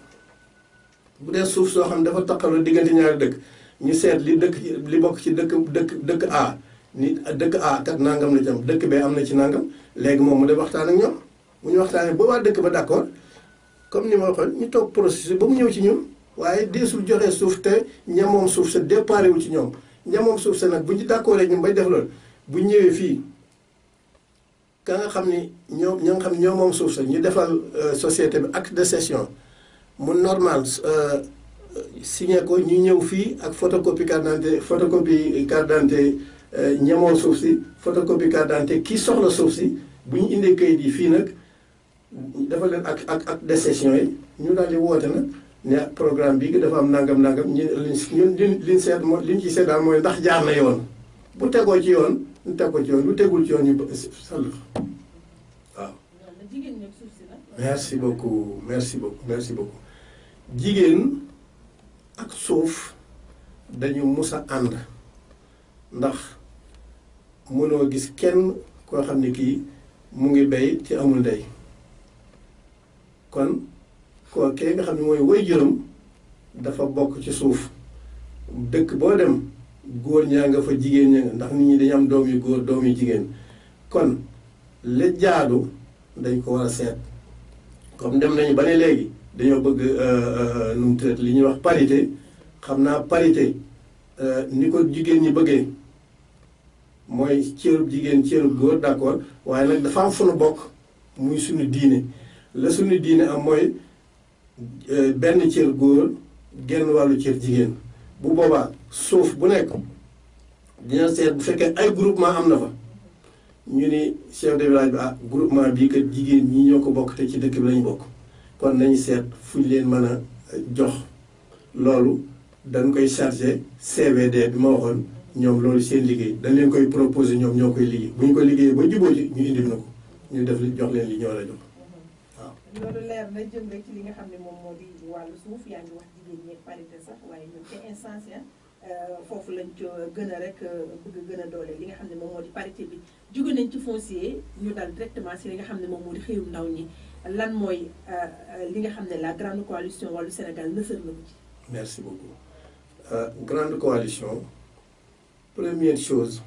bu dee suuf soo xam ne dafa taqaloo diggante ñaari dëkk ñu seet li bokk ci dëkk A ni dëkk A kat nangam la ci am dëkk B am na ci nangam léegi moom mu dem waxtaan ak ñoom bu ñu waxtaanee ba waa dëkk ba d'accord comme ni ma waxoon ñu toog processus ba mu ñëw ci ñun waaye deesul joxe suuf te ñamoom suuf sa déparé wu ci ñoom ñamoom suuf sa nag bu ñu d'accord rek ñun bay def loolu bu ñëwee fii ka nga xam ni ñoo moom suuf sa ñu defal société bi acte de cession mu normal signé ko ñu ñëw fii ak photocopie carte d'identité ñamoom suuf si photocopie carte d'identité kii soxla suuf si bu ñu indee kayit yi fii nag defal leen ak de cession yi ñu daal di woote nag ne programme bii dafa am nangam ñun liñ seet liñ ci seet daal mooy ndax jaar na yoon bu tegoo ci yoon ñu teg ko ci yoon lu tegul ci yoon ñu sall waaw. merci beaucoup jigéen ak suuf dañu mus a ànd ndax mënoo gis kenn koo xam ne kii mu ngi bay ci amul ndey kon koo kee nga xam ne mooy waajuram dafa bokk ci suuf dëkk boo dem góor ñaa nga fa jigéen ña nga ndax nit ñi dañu am doom yu góor doom yu jigéen kon la jaadu dañ ko war a seet comme dem nañu ba ne léegi dañoo bëgg nu mu tëdd li ñuy wax parité xam naa parité ni ko jigéen ñi bëggee mooy cërub jigéen cërub góor d'accord waaye nag dafa am fu nu bokk muy suñu diine la suñu diine am mooy benn cër góor genn wàllu cër jigéen bu boobaa suuf bu nekk dina seet bu fekkee ay groupement am na fa ñu ni chef de village bi groupement bii kat jigéen ñi ñoo ko bokk te ci dëkk bi lañu bokk kon nañu seet fu ñu leen mën a jox loolu dañ koy chargé CVD bi ma waxoon ñoom loolu seen liggéey dañ leen koy proposé ñoom ñoo koy liggéey bu ñu ko liggéeyee ba jubóo ci ñu indil na ko ñu def li jox leen li ñoo la jox waaw. loolu leer na jëm rek ci li nga xam ne moom moo di wàllu suuf yaa ngi wax jigéen ñi parité sax waaye ñun ca instance foofu lañ co gën a rek bëgg gën a doole li nga xam ne moom moo di parité bi jóge nañ ci foncier ñu dal directement si li nga xam ne moom moo di xëyum ndaw ñi lan mooy li nga xam ne la grande coalition wàllu Sénégal nësër na ko ci. merci beaucoup grande coalition première chose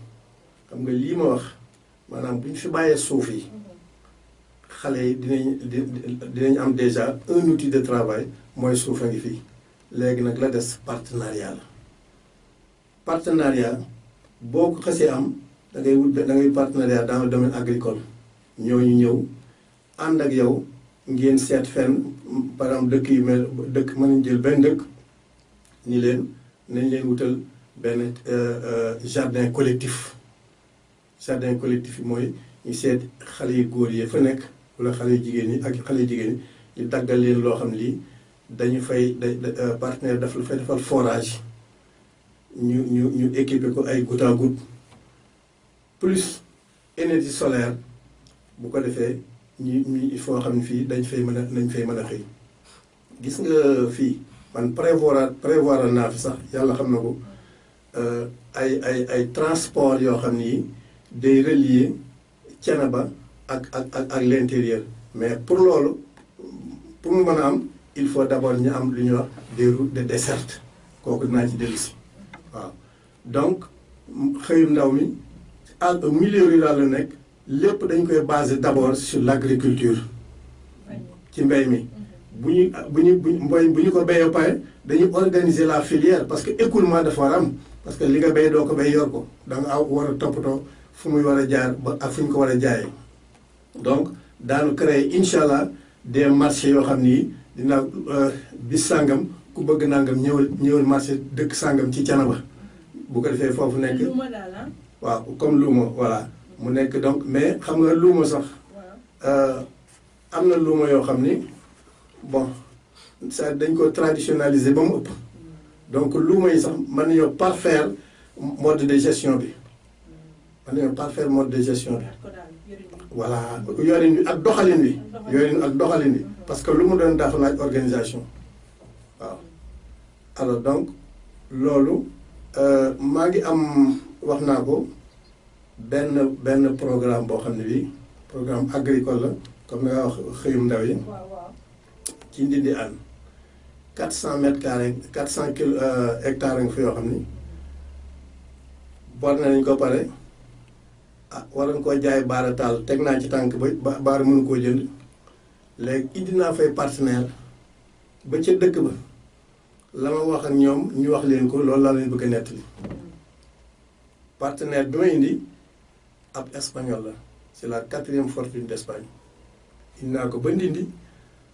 xam nga lii ma wax maanaam bu ñu fi bàyyee suuf yi xale yi dinañ am déjà un outil de travail mooy suuf a ngi fii léegi nag la des partenariat la partenariat boo ko xasee am da ngay wut da ngay partenariat dans le domaine agricole ñooñu ñëw ànd ak yow ngeen seet fenn par exemple dëkk yu mel dëkk mën nañu jël benn dëkk ni leen nañ leen wutal benn jardin collectif jardin collectif yi mooy ñu seet xale yu góor yi fa nekk wala xale yu jigéen ñi ak xale yu jigéen ñi ñu daggal leen loo xam lii dañu fay partenaire daf la fay defal forage ñu équipé ko ay goutte à goutte plus énergie solaire bu ko defee il faut xam ne fii nañ fay mën a xëy gis nga fii man prévoir naa fi sax yàlla xam na ko ay transport yoo xam ni day relier Thiénaba ak l'intérieur mais pour loolu pour mu mën a am il faut d'abord ñu am lu ñuy wax des routes de desserte kooku dinaa ci dellu si waaw donc xëyum ndaw mi au milieu rural la nekk lépp dañ koy baser d'abord sur l'agriculture ci mbay mi bu ñu ko béyee pare dañuy organiser la filière parce que écoulement dafa war am parce que li nga béy doo ko béy yor ko da nga war a toppatoo fu muy war a jaar ba ak fu ñu ko war a jaayee donc daanu créer incha allah des marchés yoo xam ni dina bis sàngam ku bëgg nangam ñëwal marché dëkk sàngam ci Thiénaba bu ko defee foofu nekk waaw comme luuma voilà mu nekk donc mais xam nga luuma sax am na luuma yoo xam ni bon ça dañ ko traditionnaliser ba mu ëpp donc luuma yi sax mën nañoo parfaire mode de gestion bi mën nañoo parfaire mode de gestion bi voilà yorin bi ak doxalin bi parce que lu mu doon dafa laaj organisation waaw alors donc loolu maa ngi am wax naa ko benn programme boo xam ne bii programme agricole la comme nga wax xëyum ndaw yi ci Ndindi Hann 400 mètres carrés 400 hectares nga fa yoo xam ni bor nañ ko pare war nañ koo jaay baara taal teg naa ci tànk ba baara mënu koo jënd léegi indi naa fay partenaire ba ca dëkk ba la ma wax ak ñoom ñu wax leen ko loolu laa leen bëgg a nettali partenaire bi ma indi ab espagnol la c'est la 4e fortune d'Espagne indi naa ko ba Ndindi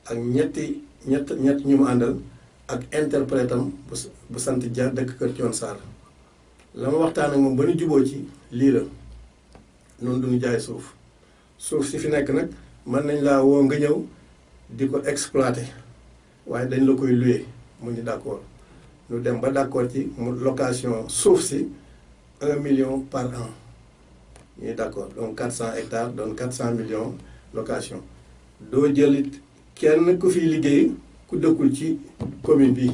ak ñett ñu mu àndal ak interprète am bu sant Dia dëkk Kër Thione Sarr la ma waxtaan ak moom ba ñu juboo ci lii la noonu duñu jaay suuf si fi nekk nag mën nañ laa woo nga ñëw di ko exploiter waaye dañ la koy louer mu ñu d'accord ñu dem ba d'accord ci mu location suuf si 1 million par an ñuy d'accord donc 400 hectares donc 400 millions location doo jëlit kenn ku fiy liggéey ku dëkkul ci commune bi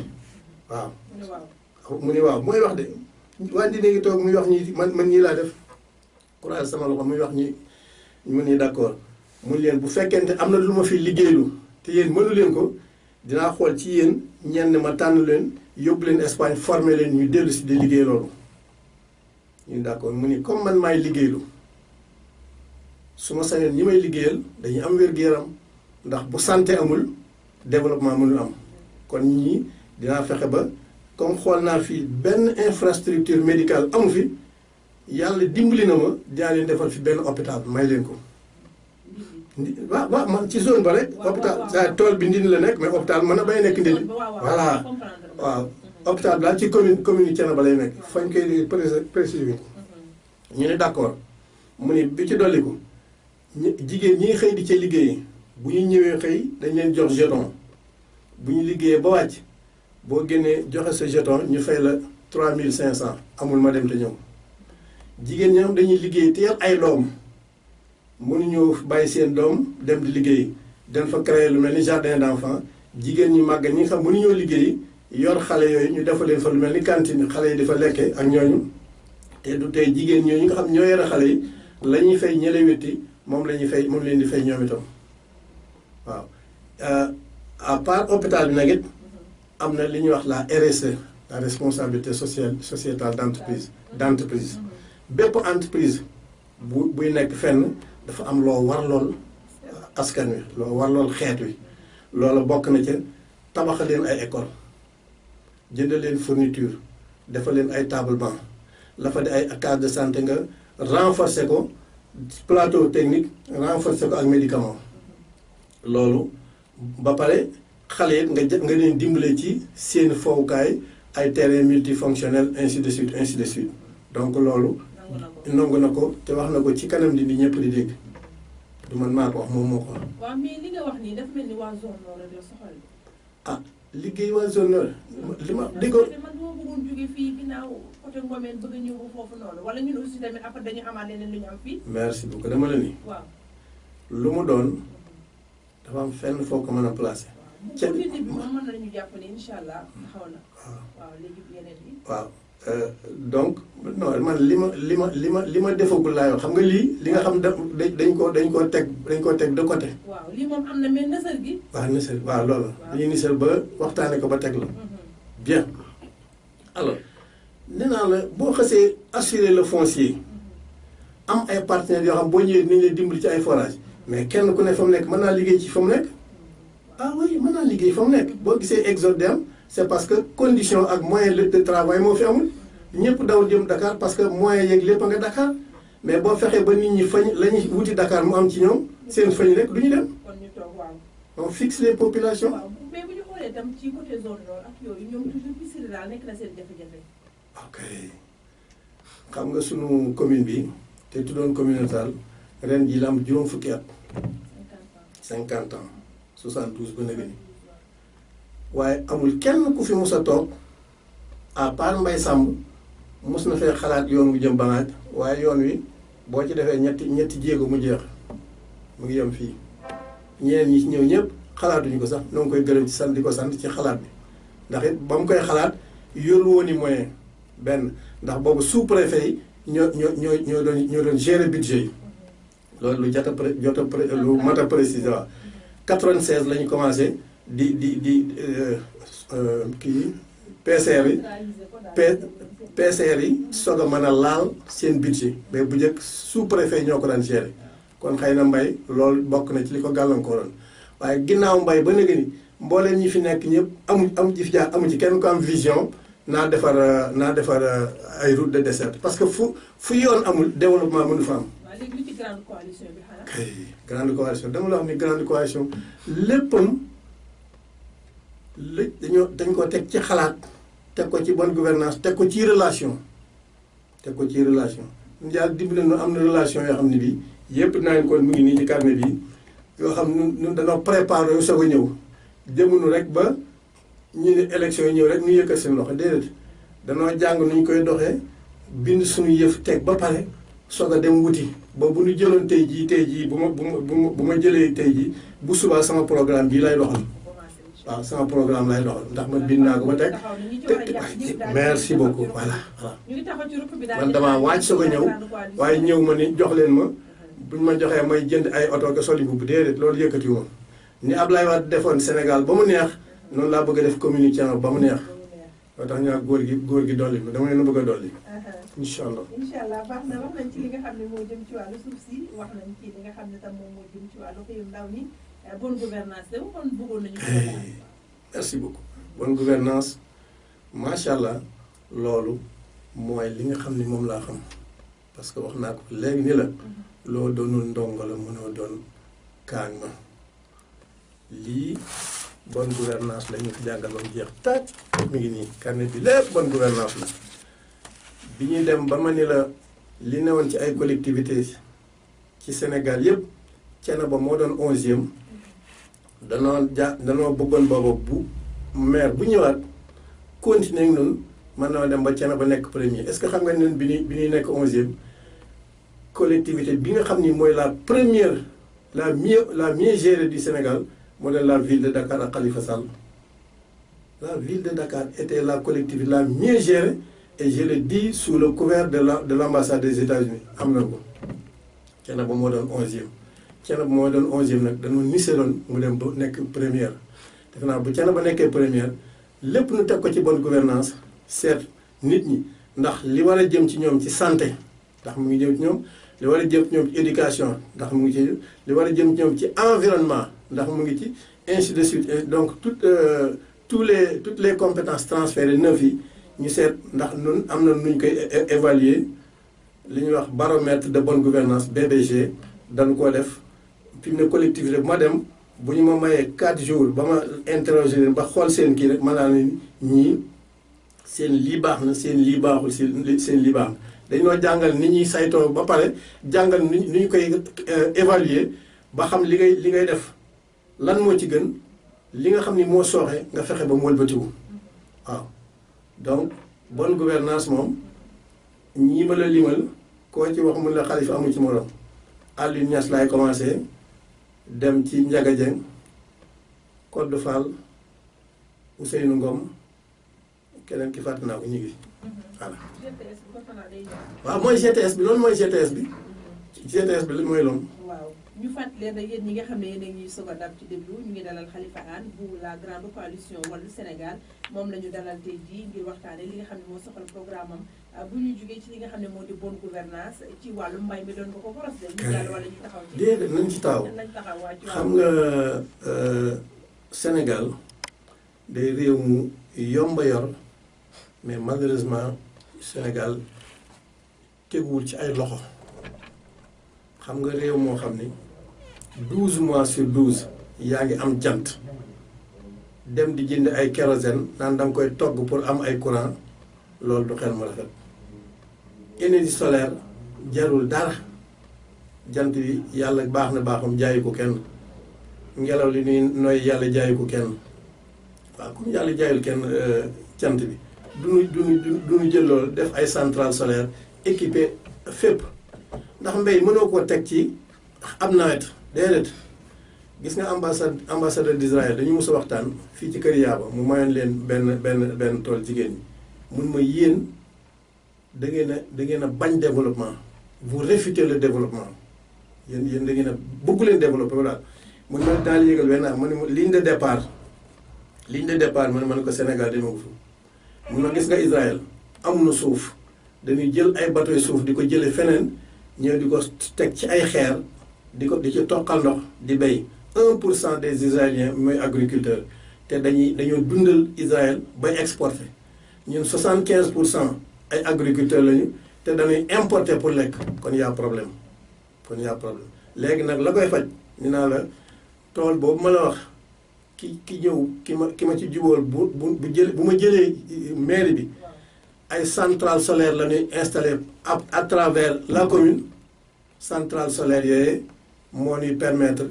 waaw mu ni waaw mooy wax de waa Ndindi ngi toog muy wax ñi man ñii laa def courage sama loxo muy wax ñi mu ni d'accord mun leen bu fekkente am na lu ma fi liggéeylu te yéen mënu leen ko dinaa xool ci yéen ñenn ma tànn leen yóbbu leen Espagne former leen ñu dellu si di liggéey loolu ñu d'accord mu ni comme man maay liggéeylu su ma sañoon ñi may liggéeyal dañuy am wér-gu-yaram ndax bu santé amul développement mënul am kon ñii dinaa fexe ba comme xool naa fii benn infrastructure médicale amu fi yàlla dimbali na ma dinaa leen defal fi benn hôpital may leen ko waaw man ci zone ba rek hôpital saa tool bi Ndindi la nekk mais hôpital mën na bay nekk Ndindi voilà waaw hôpital bi daal ci commune Thiénaba lay nekk fañ koy préciser ñu ne d'accord mu ni bi ci dolliku jigéen ñi xëy di ca liggéey bu ñu ñëwee xëy dañ leen jox jeton bu ñu liggéeyee ba wàcc boo génnee joxe sa jeton ñu fay la 3500 amul ma dem te ñëw jigéen ñi am dañuy liggéey teel ay doom mënuñoo bàyyi seen doom dem di liggéey dañ fa créer lu mel ni jardin d'enfants jigéen ñi màgg ñi nga xam mënuñoo liggéey yor xale yooyu ñu defal leen fa lu mel ni cantine xale yi di fa lekke ak ñooñu te du tey jigéen ñooñu nga xam ñoo yore xale yi la ñuy fay ñële wetti moom la ñuy fay moom leen di fay ñoom itam waaw à part hôpital bi nag it am na li ñuy wax la RSE la responsabilité sociétale d'entreprise bépp entreprise buy nekk fenn dafa am loo war lool askan wi loo war lool xeet wi loolu bokk na ca tabaxal leen ay école jënd leen fourniture defal leen ay table banc la fa di ay case de santé nga renforcer ko plateau technique renforcer ko ak médicament loolu ba pare xale it nga leen dimbale ci seen fowukaay ay terrain multifonctionnel ainsi de suite donc loolu nangu na ko te wax na ko ci kanam di ñëpp di dégg du man maa ko wax moom moo ko wax. waaw mais li nga wax nii dafa mel ni waa zone nord la soxal. ah liggéey waa zone nord li ma di ko. man dama bëggoon jóge fii ginnaaw côté Ngomeen bëgg a ñëw ba foofu noonu wala ñun aussi tamit après dañu amaat leneen lu ñu am fii. merci beaucoup dama la ni. waaw lu mu doon dafa am fenn foo ko mën a placer. ca bi moom mën nañu jàpp ne incha allah xaw na. waaw léegi yeneen yi. waaw donc non man li ma defagul laa yoo xam nga lii li nga xam dañ koo teg de côté. waaw lii moom am na mais nësër gi. waaw nësër waaw loolu dañuy nësër ba waxtaane ko ba teg la. bien alors nee naa la boo xasee assurer le foncier am ay partenaires yoo xam boo ñëwee ni ñu lay dimbali ci ay forage mais kenn ku ne fa mu nekk mën naa liggéey ci fa mu nekk. ah oui mën naa liggéey fa mu nekk boo gisee exode am c'est parce que condition ak moyen de travail moo fi amul ñëpp daw jëm Dakar parce que moyen yeeg lépp a nga Dakar mais boo fexee ba nit ñi fañ la ñuy wuti Dakar mu am ci ñoom seen fañ rek du ñu dem. kon ñu toog waaw. on fixe les populations. waaw mais bu ñu xoolee itam ci côté zone nord ak yooyu ñoom toujours piste rural nekk na seen jafe-jafe. ok xam nga sunu commune bi te tuddoon commune rurale ren jii la am juróom fukki at. 50 ans 72 ba léegi nii waaye amul kenn ku fi mus a toog à part Mbaye Samb mus na fee xalaat yoon wu jëm Bangaaj waaye yoon wi boo ci defee ñetti jéego mu jeex mu ngi yem fii ñeneen ñi ci ñëw ñëpp xalaatuñu ko sax ñoo ngi koy gërëm ci sant di ko sant ci xalaat bi ndax it ba mu koy xalaat yoru woon i moyen benn ndax boobu sous-préfet yi ñoo doon gérer budget yi loolu lu lu mat a préciser waaw 96 la ñu commencé di kii PCR yi PCR yi soog a mën a laal seen budget mais bu njëkk sous-préfet ñoo ko daan gérer kon xëy na mbay loolu bokk na ci li ko gàllankooroon waaye ginnaaw mbay ba léegi ni mbooleem ñi fi nekk ñëpp amu ci kenn ko am vision naa defar ay route de desserte parce que fu yoon amul développement mënu fa am. waaw léegi lu ci grande coalition bi xanaa. kay grande coalition dama la wax ni grande coalition léppam dañ ko teg ci xalaat teg ko ci bonne gouvernance teg ko ci relation yàlla dimbali nu am na relation yoo xam ne bii yëpp naa leen kon mu ngi nii ci carnet bi yoo xam ñun dañoo préparé yu soog a ñëw jëmunu rek ba ñu ne élection yi ñëw rek ñu yëkkat seen loxo déedéet danoo jàng nu ñu koy doxee bind suñu yëf teg ba pare soog a dem wuti ba bu ñu jëloon tey jii bu ma jëlee tey jii bu subaa sama programme bii lay doxal waaw sama programme lay doxal ndax man bind naa ko ba teg merci beaucoup voilà man damaa waaj soog a ñëw waaye ñëw ma ni jox leen ma buñ ma joxee may jënd ay oto ga soli bu déedéet loolu yëkkati woon ni Ablaye Wade defoon Sénégal ba mu neex noonu laa bëgg a def communication ba mu neex moo tax ñaa góor gi dolli ma dama leen a bëgg a dolli incha allah baax na wax nañ ci li nga xam ne moo jëm ci wàllu suuf si wax nañ ci li nga xam ne tam moom moo jëm ci wàllu xëyum ndaw ñi bonne gouvernance de kon bëggoon nañu merci beaucoup bonne gouvernance macha allah loolu mooy li nga xam ne moom laa xam parce que wax naa ko léegi ni la loo doonul ndongo la mënoo doon kaan ma lii bonne gouvernance la ñu ko jàngal ba mu jeex taaj mi ngi nii carnet bi lépp bonne gouvernance la bi ñuy dem ba ma ni la li newoon ci ay collectivités ci Sénégal yëpp Thiénaba moo doon 11e danoo bëggoon booba bu maire bu ñëwaat continuer noonu mën na dem ba Thiénaba nekk premier est-ce que xam nga ne bi ñuy nekk 11e collectivité bi nga xam ni mooy la première la mieux gérée du Sénégal moo doon la ville de Dakar ak Khalifa Sall la ville de Dakar était la collectivité la mieux gérée et je le dis sous le couvert de l'ambassade des États-Unis am na ko Thiénaba moo doon 11e Thiénaba moo doon 11e nag dañoo niseroon mu dem ba nekk première defe naa bu Thiénaba nekkee première lépp nu teg ko ci bonne gouvernance seet nit ñi ndax li war a jëm ci ñoom ci santé ndax mu ngi jëm ci ñoom li war a jëm ci ñoom ci éducation ndax mu ngi ci li war a jëm ci ñoom ci environnement ndax mu ngi ci ainsi de suite donc toutes les compétences transférées neuf yi ñu seet ndax nun am na nuñ koy évaluer li ñuy wax baromètre de bonne gouvernance BBG dañ koo def fi mu ne collectivité bu ma dem bu ñu ma mayee 4 jours ba ma interroger leen ba xool seen kii rek ma naa ne ñii seen lii baax na seen lii baaxul seen lii baax na dañoo jàngal ni ñuy saytoo ba pare jàngal ni ñu koy évaluer ba xam li ngay def lan moo ci gën li nga xam ni moo sooxe nga fexe ba mu wëlbatiku waaw donc bonne gouvernance moom ñii ma la limal koo ci wax mun la Khalifa amu ci morom Aliou Niass laay commencé dem ci Ndiaga Dieng Codé Fall Ousseynou Ngom keneen ki fàtte naa ko ñu ngi voilà. waaw mooy GTS bi loolu mooy GTS bi. GTS bi lan mooy loolu. waaw ñu fàttali leen rek yéen ñi nga xam ne yéen a ngi soog a dab ci déglu ñu ngi dalal Khalifa Hann bu la grande coalition Wallu Sénégal moom la ñu dalal tey jii ngir waxtaane li nga xam ne moo soxal programme am bu ñu jógee ci li nga xam ne moo di bonne gouvernance ci wàllu mbay mi doon nga ko boros de ñu jàll wala ñu taxaw ci. déedéet nañ ci taxaw xam nga Sénégal day réew mu yomba yor mais malheureusement Sénégal teguwul ci ay loxo xam nga réew moo xam ni 12 mois sur 12 yaa ngi am jant dem di jënd ay kérosène naan danga koy togg pour am ay courant loolu du xel mu rafet énergie solaire jarul dara jant bi yàlla baax na baaxam jaayu ko kenn ngelaw li nuy nooy yàlla jaayu ko kenn waaw comme yàlla jaayul kenn jant bi duñu jël loolu def ay centrale solaire équipé fépp ndax mbéy mënoo koo teg ci am nawet déedéet gis nga ambassadeur d'Israël dañu mës a waxtaan fii ci kër Yaaba mu mayoon leen benn tool jigéen ñi mun ma yéen da ngeen a bañ développement vous réfutez le développement yéen da ngeen a bëgg leen développé daal mun ma daal yëgal benn ma ne ligne de départ ma ne ko Sénégal dama ko fi mun ma gis nga Israël am na suuf dañuy jël ay bateau suuf di ko jële feneen ñëw di ko teg ci ay xeer di ci toqal ndox di béy 1% des Israéliens mooy agriculteur te dañoo dundal Israël bay exporter ñun 75% ay agriculteurs lañu te dañuy importer pour lekk kon y a problème léegi nag la koy faj ñu naa la tool boobu ma la wax ki ñëw ki ma ci jubóol bu ma jëlee mairie bi ay centrale solaire la ñuy installé à travers la commune centrale solaire yooyu moo ñuy permettre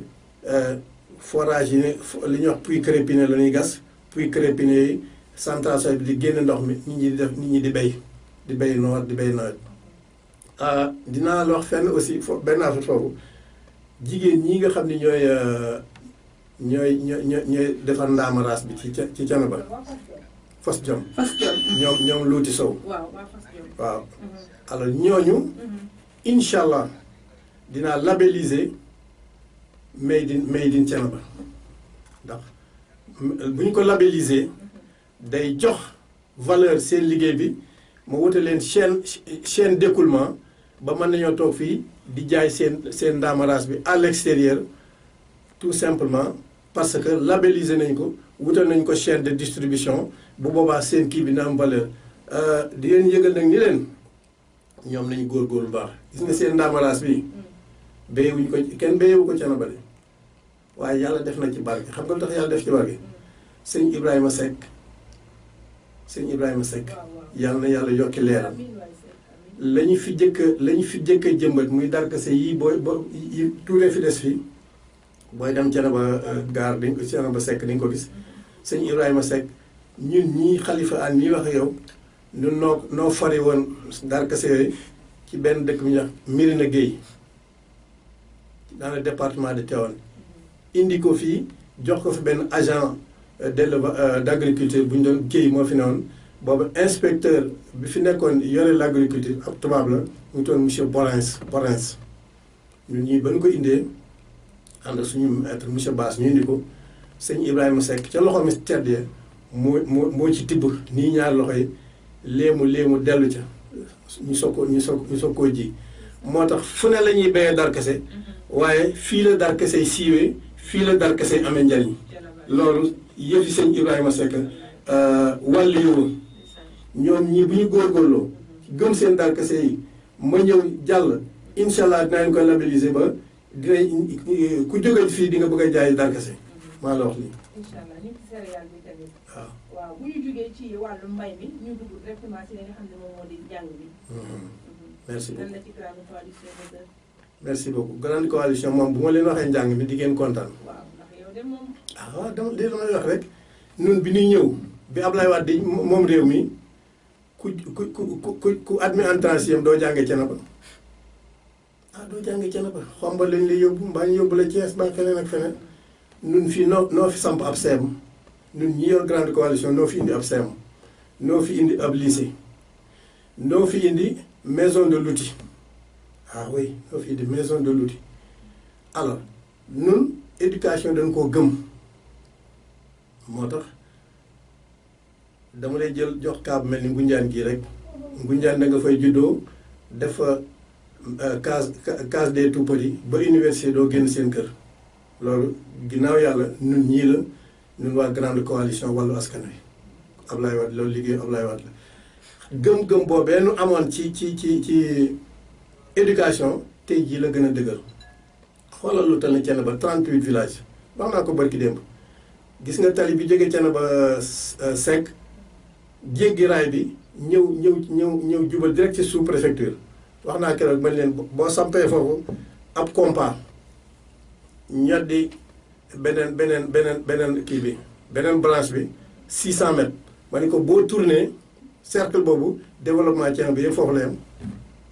forage yi li ñuy wax puits crépiné la ñuy gas puits crépiné yi centrale solaire bi di génn ndox mi nit ñi di béy noor di béy nawet dinaa la wax fenn aussi benn affaire foofu jigéen ñi nga xam ni ñooy defar ndaamaraas bi ci Thiénaba Fos Jom ñoom Luuti Sow waaw alors ñooñu incha allah dinaa labelliser made in Thiénaba ndax bu ñu ko labelliser day jox valeur seen liggéey bi ma wute leen chaîne d'écoulement ba mën nañoo toog fii di jaay seen ndaamaraas bi à l'extérieur tout simplement parce que labelliser nañ ko wutal nañ ko chaîne de distribution bu boobaa seen kii bi na am valeur di leen yëgal nag ni leen ñoom nañu góorgóorlu baax gis nga seen ndaamaraas bi béyewuñ ko kenn béyewu ko Thiénaba de waaye yàlla def na ci barke xam nga lu tax yàlla def ci barke sëñ Ibrahima Seck yàlla na yàlla yokki leeram lañu fi jëkk a jëmbat muy darkase yi yi tuuree fi des fii booy dem Thiénaba gaar dañ ko Thiénaba Seck dañ ko gis sëñ Ibrahima Seck ñun ñii Khalifa Hann ñii wax ak yow ñun noo fari woon darkase yooyu ci benn dëkk bu ñuy wax Mirina Gueye dans le département de Tivaouane indi ko fii jox ko fi benn agent d'agriculture bu ñu doon Gueye moo fi newoon boobu inspecteur bi fi nekkoon yore l'agriculture ab tubaab la mu toon monsieur Borens ñun ñii ba ñu ko indee ànd suñu maître monsieur Bass ñu indi ko sëñ Ibrahima Seck ca loxo mi tedd ya moo ci tibb nii ñaar loxo yi léemu dellu ca ñu soog koo ji moo tax fu ne la ñuy béyee darkase waaye fii la darkase yi siiwee fii la darkase yi amee njariñ loolu yëfi sëñ Ibrahima Seck wàllu yowoon ñoom ñii bu ñu góorgóorloo gëm seen darkase yi ma ñëw jàll incha allah dinañ ko labelliser ba dinañ ku jóge fii di nga bëgg a jaay darkase maa la wax lii. incha allah ñu ngi ci céréale bi tamit. waaw waaw bu ñu jógee ci wàllu mbay mi ñu dugg directement ci li nga xam ne moom moo di njàng bi. merci beaucoup lan la ci grande coalition de. merci beaucoup grande coalition moom bu ma leen waxee njàng mi di ngeen kontaan. waaw ndax yow de moom. waaw damay wax rek ñun bi ñuy ñëw bi Ablaye Wade di moom réew mi ku admis en troisième doo jàngee Thiénaba doo jàngee Thiénaba Xombal lañ lay yóbbu mbaa ñu yóbbu la Thiès mbaa feneen ak feneen ñun fii noo fi samp ab CEM ñun ñi yor grande coalition noo fi indi ab CEM noo fi indi ab lycée noo fi indi maison de l'outil oui noo fi indi maison de l'outil alors ñun éducation dañ koo gëm moo tax dama lay jël jox kaab mel ni Ngunjaan gii rek Ngunjaan da nga fay juddoo def case des tout-petits ba université doo génn seen kër loolu ginnaaw yàlla ñun ñii la ñun waa grande coalition wàllu askan wi Ablaye Wade loolu liggéeyu Ablaye Wade la gëm-gëm boobee nu amoon ci éducation tey jii la gën a dëgër xoolal lu tal ne Thiénaba 38 villages wax naa ko barki démb gis nga tali bi jógee Thiénaba Seck jéggi raay bi ñëw jubal direct ci sous préfecture wax naa keroog man leen boo sampee foofu ab compas ñoddi beneen kii bi beneen branche bi 600 mètres ma ne ko boo tourné cercle boobu développement Thiénaba yëpp foofu la yam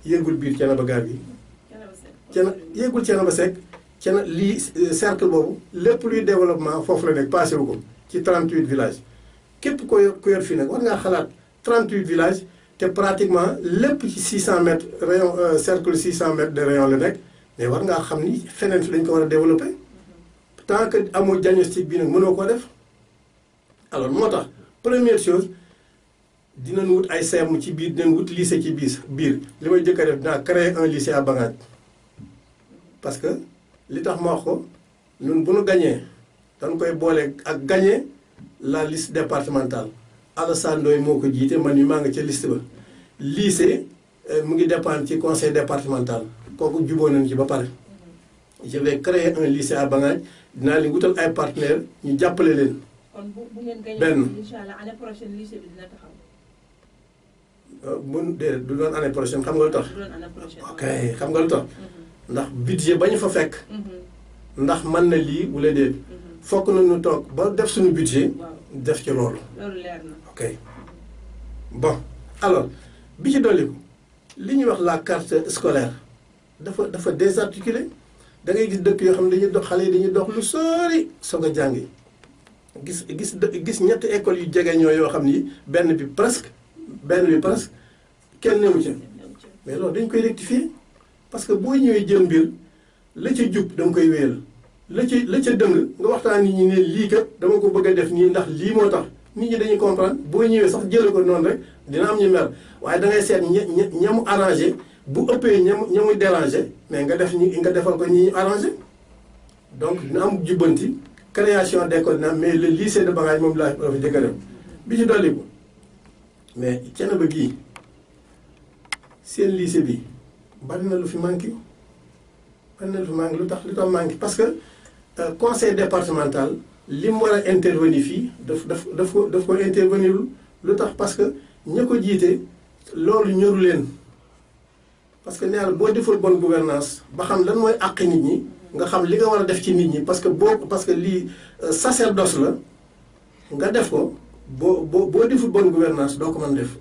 yéegul biir Thiénaba gaar gi yéegul Thiénaba Seck lii cercle boobu lépp luy développement foofu la nekk passé wu ko ci 38 villages képp ko yor fii nag war ngaa xalaat 38 villages te pratiquement lépp ci 600 mètres rayon cercle 600 mètres de rayon la nekk mais war ngaa xam ni feneen fi dañ ko war a développer tant que amoo diagnostic bi nag mënoo koo def alors moo tax première chose dinañ wut ay CEM ci biir dinañ wut lycée ci biir li may jëkk a def dinaa créer un lycée à Bangaaj parce que li tax ma wax ko ñun bu nu gañee dañ koy boole ak gagné la liste départementale Alassane Ndoye moo ko jiite man mi maa nga ca liste ba lycée mu ngi dépendre ci conseil départemental kooku juboo nañ ci ba pare je vais créer un lycée à Bangaaj dinaa leen wutal ay partenaires ñu jàppale leen. kon bu ngeen gañee benn incha allah année prochaine lycée bi dina taxaw. du doon année prochaine xam nga lu tax. du doon année prochaine. ok xam nga lu tax. ndax budget ba ñu fa fekk. ndax mën na lii wala déet. fokk nañu toog ba def suñu budget. def ci loolu. loolu leer na. ok bon alors bi ci dolliku li ñuy wax la carte scolaire dafa désarticulé da ngay gis dëkk yoo xam ne dañuy dox xale yi dañuy dox lu sori soog a jàngi gis ñetti écoles yu jege ñoo yoo xam ni benn bi presque kenn newu ca mais loolu dañ koy rectifier parce que boo ñëwee jël mbir la ca jub da nga koy wéyal la ca dëng nga waxtaan nit ñi ne lii kat dama ko bëgg a def nii ndax lii moo tax nit ñi dañuy comprendre boo ñëwee sax jële ko noonu rek dina am ñu mer waaye da ngay seet ñamu arrangé bu ëppee ñamuy dérangé mais nga defal ko ñi ñu arrangé donc dina am jubbanti création d'école na mais le lycée de Bangaaj moom laa fi jëkk a def bi ci dolli ko mais Thiénaba gii seen lycée bi bari na lu fi manqué lu tax manqué parce que conseil départemental li mu war a intervenir fii daf ko intervenir lu tax parce que ña ko jiite loolu ñoru leen parce que nee na boo deful bonne gouvernance ba xam lan mooy àq nit ñi nga xam li nga war a def ci nit ñi parce que lii sacerdoce la nga def ko boo deful bonne gouvernance doo ko mën def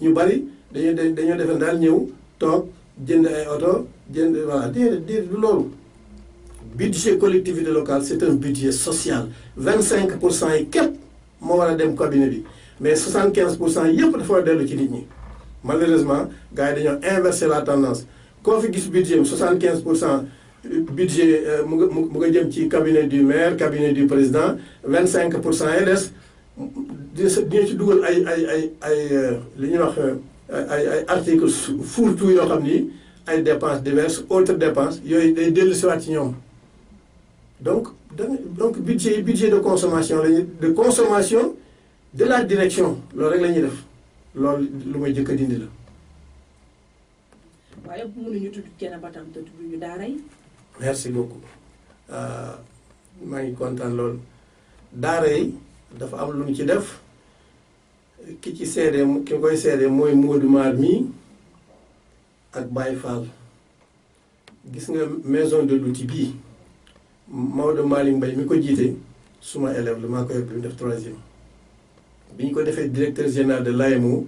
ñu bari dañoo defe daal ñëw toog jënd ay oto jënd voilà déedéet du loolu budget collectivité locale c'est un budget social 25% yi képp moo war a dem cabinet bi mais 75% yëpp dafa war a dellu ci nit ñi malheureusement gars yi dañoo inverser la tendance koo fi gis budget 75% budget mu nga jëm ci cabinet du maire cabinet du président 25% yi des dina ci dugal ay li ñuy wax ay articles fourre-tout yoo xam ni ay dépenses diverses autres dépenses yooyu day dellu siwaat ci ñoom donc budget de consommation de la direction loolu rek la ñuy def loolu lu may jëkk a dindi la. waaye mënuñu tudd Thiénaba tam te tudduñu daara yi. merci beaucoup maa ngi kontaan loolu daara yi dafa am lu ñu ci def ki ci seede ki koy seede mooy Modou Mar mii ak Baye Fall gis nga maison de l'outil bii Maodo Malick Mbaye mi ko jiite suma élève la maa ko yor bi mu def 3e bi ñu ko defee directeur général de l'AMO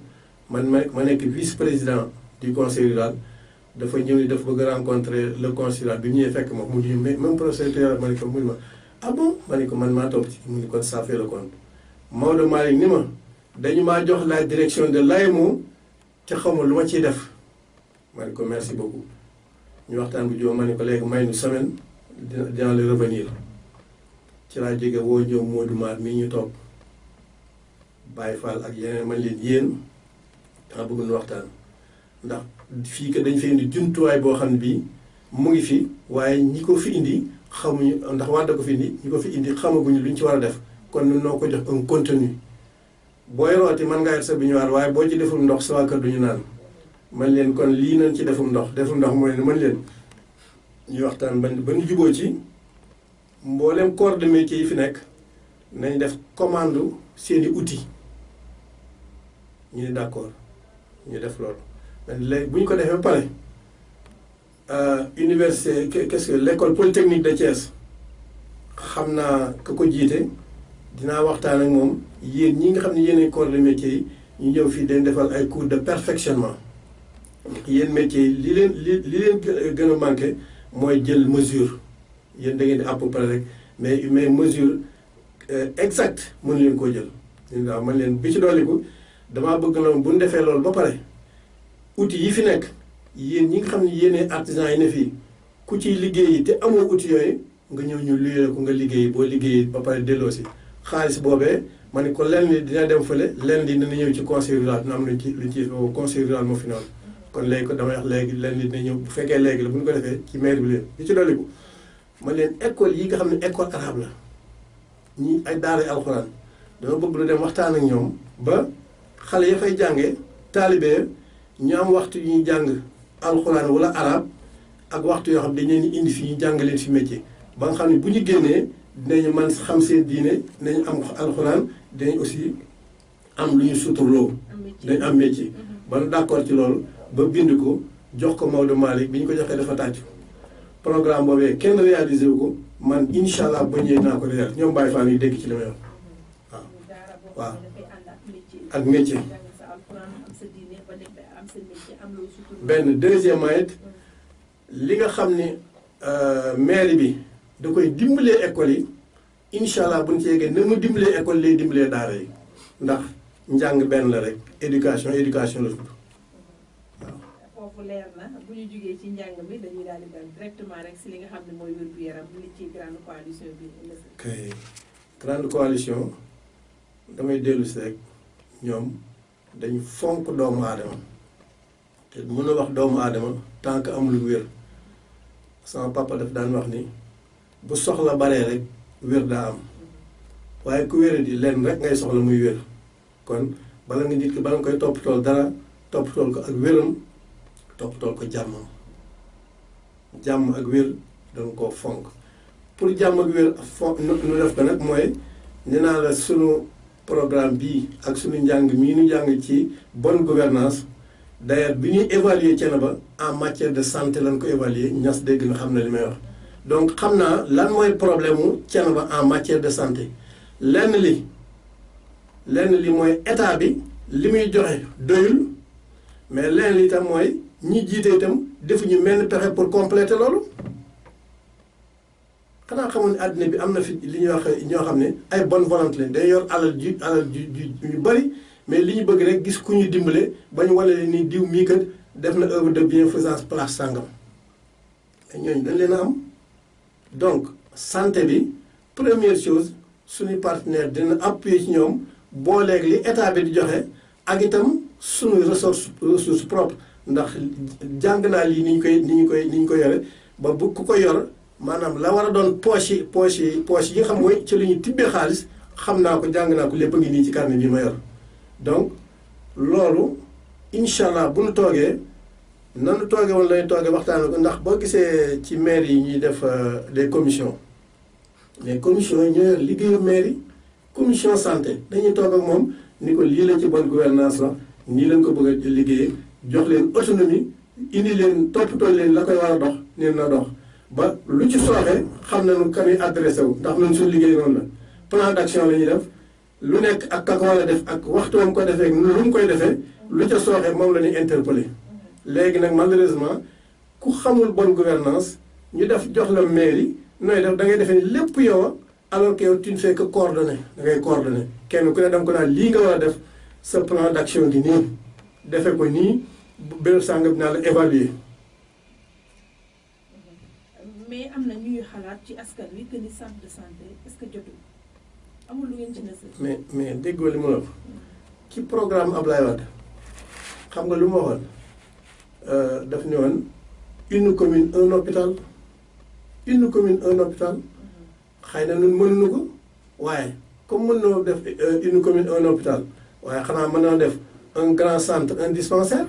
ma nekk vice-président du conseil rural dafa ñëw ni dafa bëgg rencontrer le conseil rural bi mu ñëwee fekk ma mu ñu même professeur ma ne ko mu ni ma ah bon ma ne ko man maa topp ci mu ni kon ça fait le compte Maodo Malick ni ma dañu maa jox la direction de l'AMO te xawma lu ma ciy def ma ne ko merci beaucoup ñu waxtaan bu joo ma ne ko léegi may nu semaine dina le revenir ci laa jóge woo ñëw Modou Mar mii ñu toog Baye Fall ak yeneen man leen yéen dama bëgg nu waxtaan ndax fii que dañ fi indi jumtuwaay boo xam ne bii mu ngi fi waaye ñi ko fi indi xamuñu ndax wàdda ko fi indi ñi ko fi indi xamaguñu lu ñu ci war a def kon ñun noo ko jox un contenu booy rooti mën ngaa yor sa bi ñu waar waaye boo ci deful ndox sa waa kër duñu naan man leen kon lii nañ ci defum ndox mooy ne man leen ñuy waxtaan ba ñu juboo ci mboolem corps de métier yi fi nekk nañ def commande seeni outils ñu ne d'accord ñu def loolu mais léegi bu ñu ko defee ba pare université qu'est-ce que l'école polytechnique de Thiès xam naa ka ko jiite dinaa waxtaan ak moom yéen ñi nga xam ne yéenay corps de métier yi ñu ñëw fii dañ defal ay cours de perfectionnement yéen métiers yi li leen gën a manqué mooy jël mesure yéen da ngeen di à peu près rek mais mesure exacte mënu leen koo jël waaw man leen bi ci dolliku damaa bëgg na bu ñu defee loolu ba pare outils yi fi nekk yéen ñi nga xam ne yéenee artisan yi ne fii ku ciy liggéeyi te amoo outils yooyu nga ñëw ñu luyee ko nga liggéey boo liggéeyi ba pare delloo si xaalis boobee ma ne ko lenn li dina dem fële lenn li dina ñëw ci conseil rural dina am lu ci conseil rural moo fi noonu kon léegi ko damay wax léegi lenn li dina ñëw bu fekkee léegi la bu ñu ko defee ci maire bi leen li ci dolliku ma leen école yi nga xam ne école arabe la ñi ay daara alxuraan dama bëgg lu dem waxtaan ak ñoom ba xale ya fay jàngee taalibe ñu am waxtu yu ñuy jàng alxuraan wala arab ak waxtu yoo xam dañ leen indi fi ñu jàng leen fi métier ba nga xam ne bu ñu génnee dinañu man xam seen diine dinañu am alxuraan dinañ aussi am lu ñu suturloo dañ am métier ba nu d'accord ci loolu ba bind ko jox ko Maodo Malick bi ñu ko joxee dafa tàcc programme boobee kenn réalisé wu ko man incha allah ba ñëwee naa ko réalisé ñoom Baye Fall yi dégg ci li may wax waaw ak métier benn deuxièmement it li nga xam ni mairie bi da koy dimbalee école yi incha allah bu ñu ci yeggee na mu dimbalee école lay dimbalee daara yi ndax njàng benn la rek éducation la tudd waaw. foofu leer na bu ñu jugee ci njàng mi dañuy daal di dem directement rek si li nga xam ne mooy wér-gu-yaram li ci grande coalition bi. ok grande coalition damay dellu si rek ñoom dañu fonk doomu aadama te mën a wax doomu aadama tant que amul wér sama papa daf daan wax ni bu soxla baree rek wér daa am waaye ku wér di lenn rek ngay soxla muy wér kon bala nga nit ki bala nga koy toppatool dara toppatool ko ak wéram toppatool ko jàmmam jàmm ak wér danga koo fonk pour jàmm ak wér nu def ko nag mooy nee naa la sunu programme bii ak sunu njàng mii nu njàng ci bonne gouvernance d'ailleurs bi ñuy évaluer Thiénaba en matière de santé lañ ko évaluer ñas dégg na xam na li may wax donc xam naa lan mooy problème mu Thiénaba en matière de santé lenn li mooy état bi li muy joxe doyul mais lenn li itam mooy ñi jiite itam defuñu mel pexe pour compléter loolu xanaa xamoon ne àddina bi am na fi li ñuy wax ñoo xam ne ay bonne volonté lañ day yor alal ju ñu bari mais li ñu bëgg rek gis ku ñu dimbale ba ñu wane ni diw mii kat def na œuvre de bienfaisance place sàngam mais ñooñu dañ leen a am donc santé bi première chose suñu partenaire dina appuyer ci ñoom booleeg li état bi di joxe ak itam suñu ressource propre ndax jàng naa lii ni ñu koy yore ba bu ku ko yor maanaam la war a doon poche yi nga xam mooy ci li ñu tibbee xaalis xam naa ko jàng naa ko lépp a ngi nii ci carnet bi ma yor donc loolu incha allah bu nu toogee nanu toogee woon lay toogee waxtaan ko ndax boo gisee ci maire yi ñuy def des commissions mais commission yi ñooy liggéeyu maire yi commission santé dañuy toog ak moom ni ko lii la ci bonne gouvernance la nii lañ ko bëgg a liggéeyee jox leen autonomie indi leen toppatoo leen la koy war a dox neen na dox ba lu ci sooxee xam nañu kan yi adressé wu ndax ñun suñu liggéey noonu la plan d'action la ñuy def lu nekk ak ka ko war a def ak waxtu wam ko defee lu mu koy defee lu ca sooxee moom la ñuy interpellé léegi nag malheureusement ku xamul bonne gouvernance ñu def jox la mairie nooy def da ngay defee ni lépp yow alors que yow tu ne fais que coordonner da ngay coordonner kenn ku ne danga ko naan lii nga war a def sa plan d'action gi nii defee ko nii béréb sàngam bi naa la évaluer. mais am na ñuy xalaat ci askan wi que ni centre de santé est-ce que jotul amul lu ngeen ci nësër. mais déggoo li ma la wax ci programme Ablaye Wade xam nga lu ma waxoon daf ne woon une commune un hôpital une commune un hôpital xëy na ñun mënuñu ko waaye comme mën noo def une commune un hôpital waaye xanaa mën noo def un grand centre un dispensaire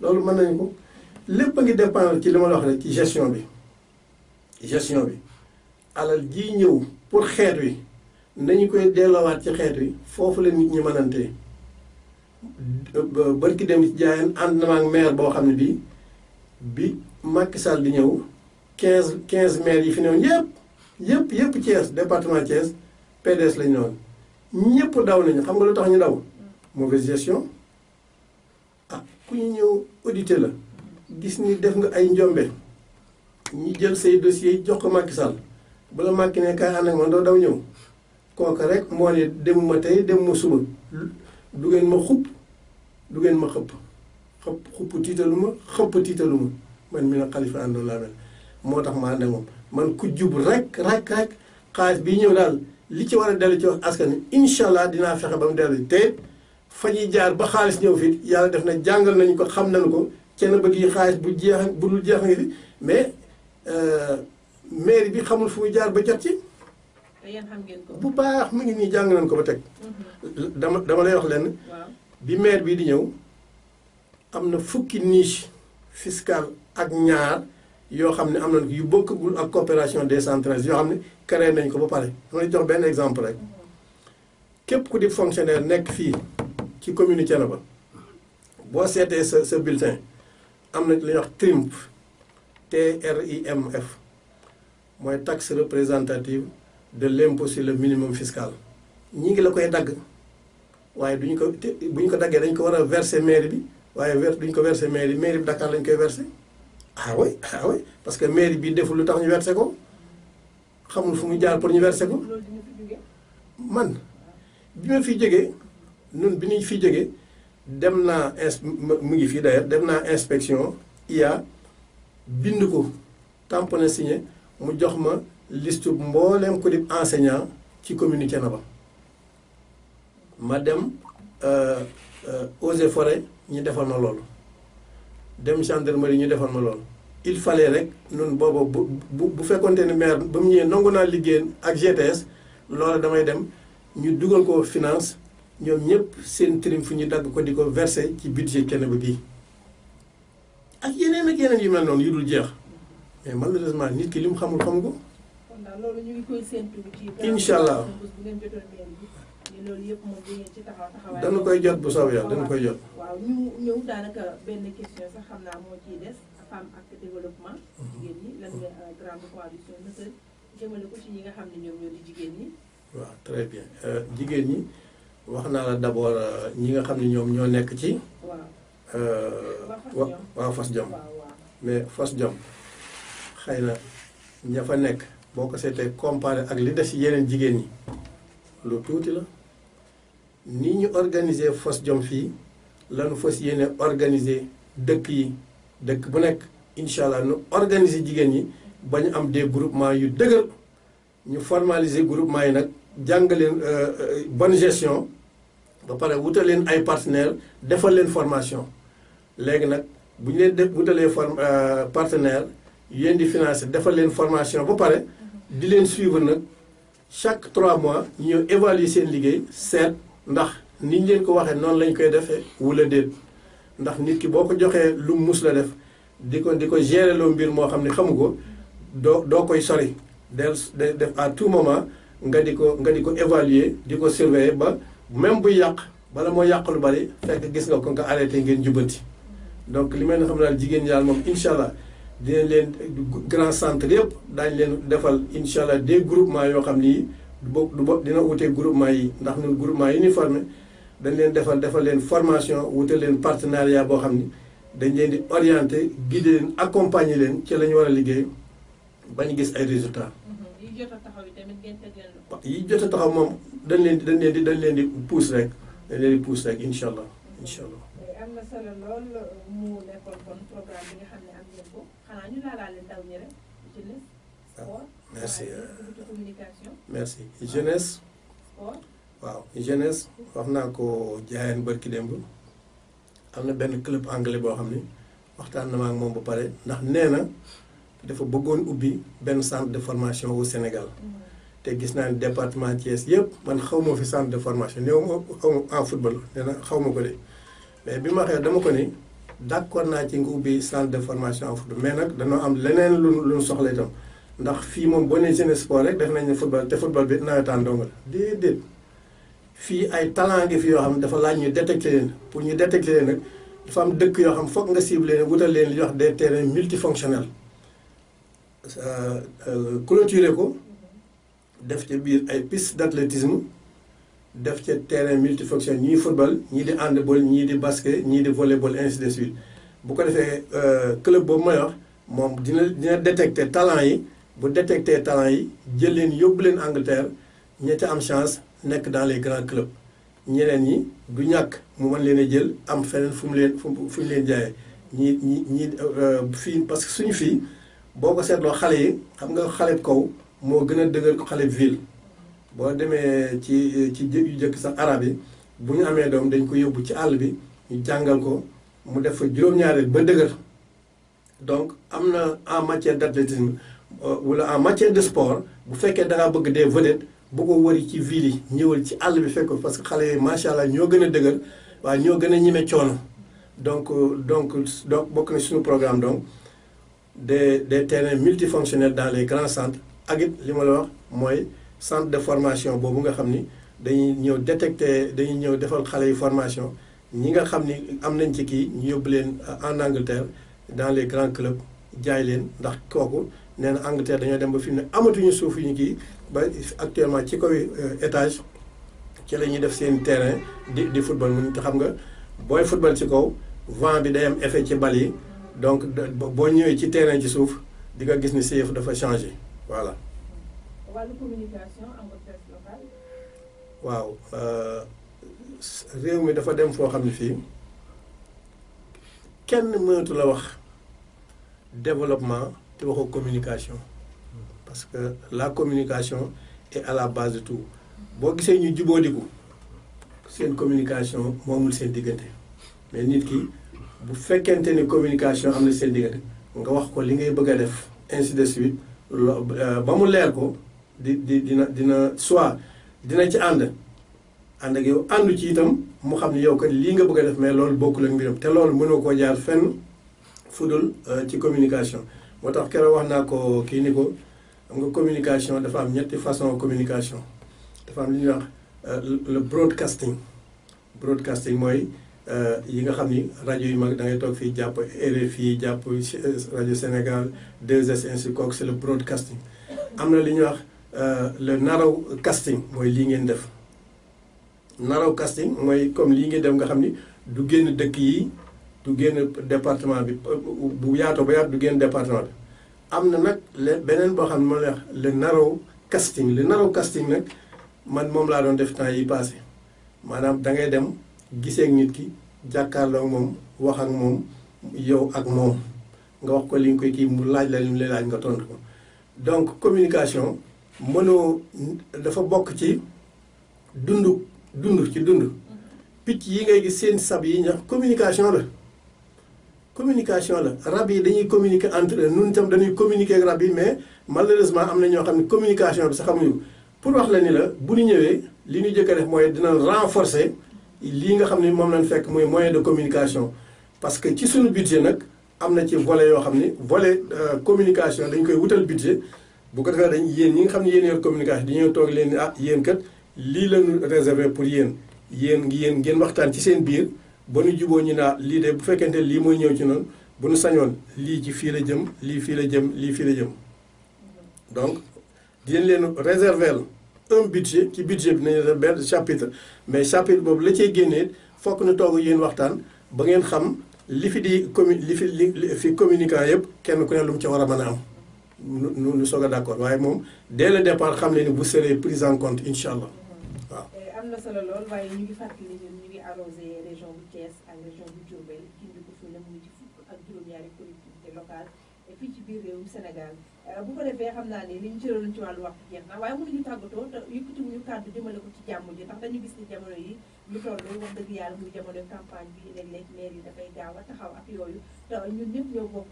loolu mën nañu ko lépp a ngi dépendre ci li ma la wax rek ci gestion bi alal ji ñëw pour xeet wi nañu koy delloowaat ci xeet wi foofu la nit ñi mënantee barki dem ci jaayeen ànd na ak maire boo xam ne bi Macky Sall di ñëw 15 maires yi fi newoon yëpp Thiès département Thiès PDS lañu noonu ñëpp daw nañu xam nga lu tax ñu daw mauvaise gestion ku ñu ñëw audité la gis ni def nga ay njombe ñi jël say dossiers jox ko Macky Sall bu la Macky ne kaay ànd ak man doo daw ñëw kooku rek moo ne demuma tey demuma suba du ngeen ma xupp du ngeen ma xupp tiitalu ma xëpp tiitalu ma man mi na Khalifa àndoon laa mel moo tax ma ànd ak moom man ku jub rek xaalis bii ñëw daal li ci war a dellu ci wax askan wi incha allah dinaa fexe ba mu dellu te fa ñuy jaar ba xaalis ñëw fii yàlla def na jàngal nañu ko xam nañu ko kenn bëgg yi xaalis bu jeex bu dul jeex nga fi mais mairie bi xamul fu muy jaar ba jot ci. te yéen xam ngeen ko. bu baax mu ngi nii jàng nañu ko ba teg. dama lay wax lenn. bi maire bii di ñëw am na fukki niche fiscale ak ñaar yoo xam ne am nañu ko yu bokkagul ak coopération décentralisée yoo xam ne créé nañ ko ba pare. dama lay jox benn exemple rek képp ku di fonctionnaire nekk fii ci commune Thiénaba boo seetee sa bulletin am na li ñuy wax TRIMF TRIMF mooy taxe représentative de l'impôt sur le minimum fiscal ñi ngi la koy dagg waaye bu ñu ko daggee dañ ko war a verser mairie bi waaye duñ ko verser mairie bi Dakar lañ koy verser ah oui parce que mairie bi deful lu tax ñu verser ko xamul fu mu jaar pour ñu verser ko man bi ma fi jógee ñun bi ñu fi jógee dem naa mu ngi fii d'ailleurs dem naa inspection IA bind ko tamponné signé mu jox ma liste mbooleem ko di enseignant ci commune Thiénaba ma dem eaux et forêt ñu defal ma loolu dem gendarmerie ñu defal ma loolu il fallait rek nun booba bu fekkonte ne maire ba mu ñëwee nangu naa liggéey ak GTS loolu damay dem ñu dugal ko finance ñoom ñëpp seen trim fu ñu dagg ko di ko verser ci budget Thiénaba bii ak yeneen yu mel noonu yu dul jeex mais malheureusement nit ki li mu xamul xam ko. kon daal loolu ñu ngi koy séntu ci. incha allah bu ngeen jotoon mairie bi loolu yëpp moom di ngeen ci taxawaay. dana koy jot bu soobee yàlla dana koy jot. waaw ñu ñëw daanaka benn question sax xam naa moo ciy des femme ak développement. jigéen ñi lan nga grande coalition nësër jëmale ko ci ñi nga xam ne ñoom ñoo di jigéen ñi. waaw très bien jigéen ñi wax naa la d'abord ñi nga xam ne ñoom ñoo nekk ci. waaw Fass Jom mais Fass Jom xëy na ña fa nekk boo ko seetee comparé ak li des ci yeneen jigéen ñi lu tuuti la ni ñu organiser Fass Jom fii lanu fas yéene organiser dëkk bu nekk incha allah nu organiser jigéen ñi ba ñu am des groupements yu dëgër ñu formaliser groupement yi nag jàngaleen bonne gestion ba pare wutal leen ay partenaires defal leen formation léegi nag bu ñu leen wutalee partenaire yéen di financer defal leen formation ba pare di leen suivre nag chaque 3 mois ñu ñëw évaluer seen liggéey seet ndax niñ leen ko waxee noonu lañ koy defee wala déet ndax nit ki boo ko joxee lu mus la def di ko gérer loo mbir moo xam ne xamu ko doo koy sori del def à tout moment nga di ko évaluer di ko surveiller ba même buy yàq bala moo yàq lu bari fekk gis nga ko nga arrêté ngeen jubbanti donc li may na xam daal jigéen ñi daal moom incha allah dinañ leen grand centre yëpp daañu leen defal incha allah des groupements yoo xam ni dina wutee groupement yi ndax ñun groupement yi ñu formé dañ leen defal leen formation wutal leen partenariat boo xam ni dañ leen di orienter guider leen accompagner leen ci la ñu war a liggéey bañ gis ay résultats. yi jot a taxaw yi tamit ngeen teg leen ko. yi jot a taxaw moom dañ leen di pousse rek incha allah incha allah. am na solo lool mu nekkoon kon programme bi nga xam ne am ngeen ko xanaa ñu laalaale ndaw ñi rek jeunesse sport. merci communication. merci jeunesse. sport. waaw jeunesse wax naa ko jaayeen barki démb am na benn club anglais boo xam ni waxtaan na ma ak moom ba pare ndax nee na dafa bëggoon ubbi benn centre de formation au Sénégal te gis naa ne département Thiès yëpp man xaw ma fi centre de formation néew ma xaw ma en football nee na xaw ma ko de mais bi ma waxee dama ko ni d'accord naa ci nga ubbi centre de formation en football mais nag dañoo am leneen lu soxla itam ndax fii moom boo nee jeunesse sport rek def nañ ne football te football bi nawetaan dong la déedéet fii ay talent ngi fi yoo xam ne dafa laaj ñu détecter leen pour ñu détecter leen nag dafa am dëkk yoo xam foog nga ciblé leen wutal leen li ñuy wax des terrains multifonctionnels clôturer ko def ca biir ay piste d'athlétisme def ca terrain multifonctionnel ñii football ñii di handball ñii di basket ñii di volleyball ainsi de suite bu ko defee club boobu may wax moom dina détecter talent yi bu détecter talent yi jël leen yóbbu leen Angleterre ñi ca am chance nekk dans les grands clubs ñeneen ñi du ñàkk mu mën leen a jël am feneen fu ñu leen jaayee ñii fii parce que suñu fii boo ko seetloo xale yi xam nga xale kaw moo gën a dëgër ko xale ville boo demee ci yu jëkk sax arab yi bu ñu amee doom dañ ko yóbbu ci àll bi ñu jàngal ko mu def fa juróom-ñaareel ba dëgër donc am na en matière d'athlétisme wala en matière de sport bu fekkee da ngaa bëgg des vedettes bu ko wari ci ville yi ñëwal ci àll bi fekk parce que xale yi macha allah ñoo gën a dëgër waaye ñoo gën a ñime coono donc bokk na suñu programme donc des terrains multifonctionnels dans les grands centres ak it li ma la wax mooy centre de formation boobu nga xam ni dañuy ñëw détecter dañuy ñëw defal xale yi formation ñi nga xam ni am nañ ci kii ñu yóbbu leen en Angleterre dans les grands clubs jaay leen ndax kooku nee na Angleterre dañoo dem ba fi mu ne amatuñu suuf yu ñu kii ba actuellement ci kaw étage ci la ñuy def seen terrain di football mun te xam nga booy football ci kaw vent bi day am effet ci bal yi donc boo ñëwee ci terrain ci suuf di nga gis ni CF dafa changé voilà. wàllu communication am nga presse locale. waaw réew mi dafa dem foo xam ne fii kenn mënatu la wax développement te waxoo communication parce que la communication est à la base de tout boo gisee ñu jubóodiku seen communication moomul seen diggante mais nit ki bu fekkente ni communication am na seen diggante nga wax ko li ngay bëgg a def ainsi de suite ba mu leer ko dina soit dina ci ànd ak yow àndu ci itam mu xam ne yow kat lii nga bëgg a def mais loolu bokkul ak mbiram te loolu mënoo koo jaar fenn fudul ci communication moo tax keroog wax naa ko kii ni ko xam nga communication dafa am ñetti façon communication dafa am li ñuy wax le broadcasting mooy yi nga xam ni rajo yu mag da ngay toog fii jàpp RFI jàpp rajo Sénégal 2S ainsi kooku c'est le broadcasting am na li ñuy wax le narrowcasting mooy lii ngeen def narrowcasting mooy comme lii ngeen def nga xam ni du génn dëkk yi du génn département bi bu yaatoo ba yaatu du génn département bi am na nag beneen boo xam ne moo lay wax le narrowcasting nag man moom laa doon def temps yi passé maanaam da ngay dem gisee ak nit ki jàkkaarloo ak moom wax ak moom yow ak moom nga wax ko li nga koy kii mu laaj la li mu lay laaj nga tontu ko donc communication mënoo dafa bokk ci dund picc yi ngay gis seen sab yi ñax communication la rab yi dañuy communiquer entre eux ñun itam dañuy communiquer ak rab yi mais malheureusement am na ñoo xam ne communication bi sax xamuñu pour wax la ni la bu ñu ñëwee li ñu jëkk a def mooy dina renforcer lii nga xam ne moom lañ fekk mooy moyen de communication parce que ci suñu budget nag am na ci volet yoo xam ni volet communication dañ koy wutal budget bu ko defee dañ yéen ñi nga xam ne yéen yor communication dañoo toog leen ni yéen kat lii lañu réservé pour yéen ngeen waxtaan ci seen biir ba nu juboo ñu naa lii de bu fekkente lii mooy ñëw ci noonu bu nu sañoon lii ci fii la jëm lii fii la jëm lii fii la jëm donc dinañ leen réserver un budget ci budget bi nañu def benn chapitre mais chapitre boobu la cay génnee fokk nu toog yéen waxtaan ba ngeen xam li fi di li fi communicant yëpp kenn ku ne lu mu ci war a mën a am nu soog a d'accord waaye moom dès le départ xam ne ni vous serez pris en compte incha allah waaw. am na solo lool waaye ñu ngi fàttali ñun ñu ngi arrosé région bu Thiès ak région bu Diourbel ci ndiku fi ne mu ngi ci fukk ak juróom-ñaari collectivité locale fii ci biir réewum Sénégal bu ko defee xam naa ni li ñu cëraloon ci wàllu waxtu jeex na waaye mënuñu tàggatoo te yëkkatiwuñu kàddu jëmale ko ci jàmm ji ndax dañu gis ni jamono yi lu toll wax dëgg yàlla muy jamono campagne bi léeg-léeg maire yi dafay gaaw a taxaw ak yooyu te ñun ñëpp ñoo bokk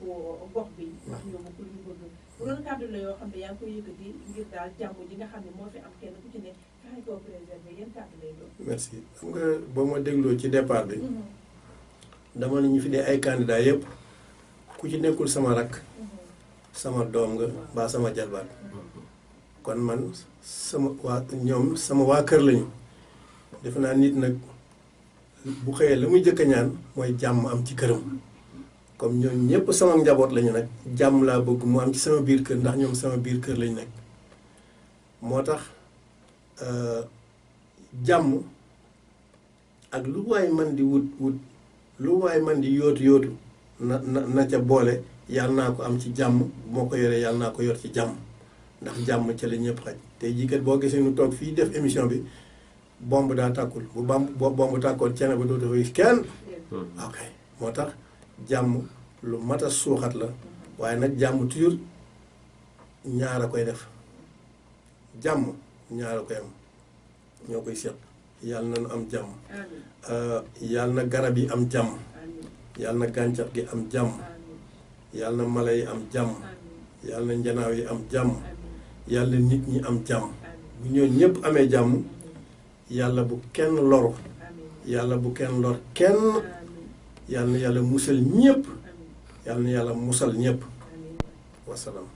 gox bi ndax ñoo bokk lu ñu bëgg bu doon kàddu la yoo xam ne yaa ngi koy yëkkati ngir daal jàmm ji nga xam ne moo fi am kenn ku ci ne fexe koo préserver yéen kàddu lay doon. merci xam nga boo ma dégloo ci départ bi dama ne ñu fi dee ay candidats yëpp ku ci nekkul sama rakk sama doom nga mbaa sama jalbaat kon man sama waa kër lañu defe naa nit nag bu xëyee la muy jëkk a ñaan mooy jàmm am ci këram comme ñoom ñëpp sama njaboot lañu nag jàmm laa bëgg mu am ci sama biir kër ndax ñoom sama biir kër lañu nekk moo tax jàmm ak lu waay man di wut lu waay man di yóotu na ca boole yàlla naa ko am ci jàmm moo ko yoree yàlla naa ko yor ci jàmm ndax jàmm ca la ñëpp xaj tey jii kat boo gisee nu toog fii def émission bi bomb daa tàkkul bu bomb tàkkoon cene ba dootu fay kenn ok moo tax jàmm lu mat a suuxat la waaye nag jàmm toujours ñaar a koy def jàmm ñaar a koy am ñoo koy seq yàlla na nu am jàmm yàlla na garab yi am jàmm yàlla na gàncax gi am jàmm yàlla na mala yi am jàmm yàlla na njanaaw yi am jàmm yàlla nit ñi am jàmm bu ñoo ñëpp amee jàmm yàlla bu kenn loru yàlla bu kenn lor kenn yàlla na yàlla musal ñëpp yàlla na yàlla musal ñëpp wasalaam.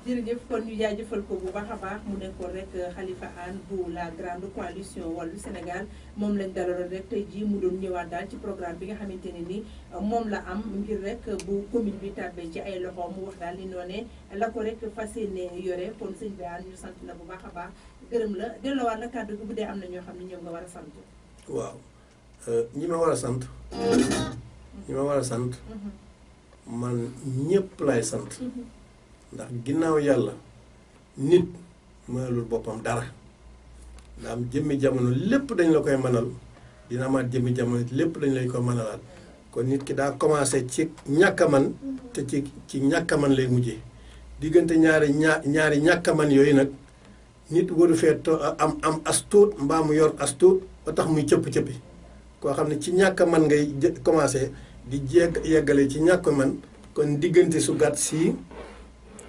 jërëjëf kon ñu jaajëfal ko bu baax a baax mu nekkoon rek Khalifa Hann bu la grande coalition Wallu Sénégal moom lañ dalaloon rek tey jii mu doon ñëwaat daal ci programme bi nga xamante ne ni moom la am ngir rek bu commune bi tàbbee ci ay loxo mu wax daal li noonee la ko rek fas yéene yore kon sëñ bi Hann ñu sant la bu baax a baax gërëm la delloowaat la kàddu gi bu dee am na ñoo xam ne ñoom nga war a sant. waaw ñi ma war a sant. ñi ma war a sant. man ñëpp lay sant. ndax ginnaaw yàlla nit mënalul boppam dara ndax am jëmmi jamono lépp dañ la koy mënal dina amaat jëmmi jamono lépp dañ lay ko mënalaat kon nit ki daa commencé ci ñàkk a man te ci ñàkk a man lay mujjee diggante ñaari ñàkk a man yooyu nag nit waru fee am as tuut mbaa mu yor as tuut ba tax muy cëpp-cëppi koo xam ne ci ñàkk a man ngay commencé di yeggale ci ñàkk a man kon diggante su gàtt sii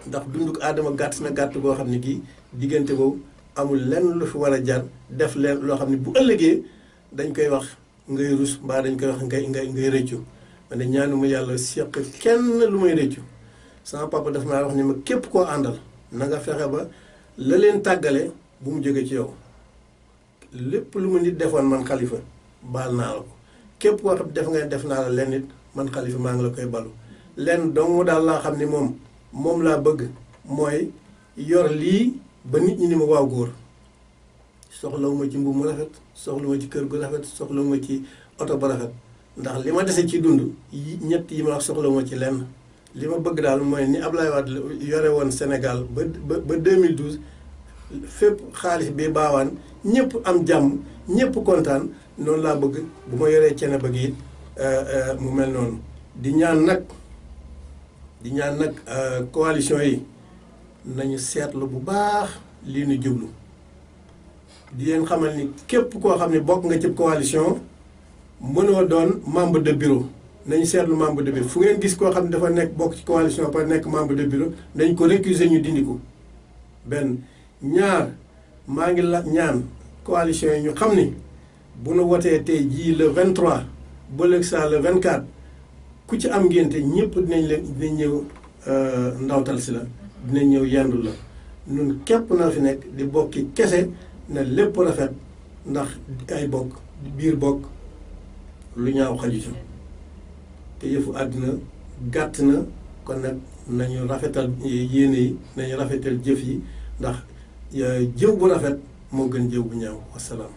ndax dunduk aadama gàtt na gàtt boo xam ne kii diggante boobu amul lenn lu fi war a jar def leen loo xam ne bu ëllëgee dañ koy wax ngay rus mbaa dañ koy wax ngay rëccu man de ñaanuma yàlla seq kenn lu may rëccu sama papa daf maa wax ni ma képp koo àndal na nga fexe ba la leen tàggale bu mu jóge ci yow lépp lu ma nit defoon man Khalifa baal naa la ko képp koo xam def naa la leen nit man Khalifa maa ngi la koy balu lenn dong daal laa xam ni moom laa bëgg mooy yor lii ba nit ñi ni ma waaw góor soxlawuma ci mbubb mu rafet soxlawuma ci kër gu rafet soxlawuma ci oto ba rafet ndax li ma dese ci dund ñett yi ma wax soxlawuma ci lenn li ma bëgg daal mooy ni Ablaye Wade yore woon Sénégal ba 2012 fépp xaalis bi baawaan ñëpp am jàmm ñëpp kontaan noonu laa bëgg bu ma yoree cene bëgg it mu mel noonu di ñaan nag coalition yi nañu seetlu bu baax lii nu jublu di leen xamal ni képp koo xam ne bokk nga ci coalition mënoo doon membre de bureau nañu seetlu membre de bureau fu ngeen gis koo xam ne dafa nekk bokk ci coalition par nekk membre de bureau nañ ko récuser ñu dindi ko benn ñaar maa ngi la ñaan coalition yi ñu xam ni bu nu wotee tey jii le 23 ba léegi saa le 24 ku ci am ngénte ñëpp dinañ ñëw ndawtal si la dinañ ñëw yendu la ñun képp na fi nekk di bokki kese na lépp rafet ndax ay bokk biir bokk lu ñaaw xaju ci te yëfu àddina gàtt na kon nag nañu rafetal yéene yi nañu rafetal jëf yi ndax jëw bu rafet moo gën jëw bu ñaaw wasalaam.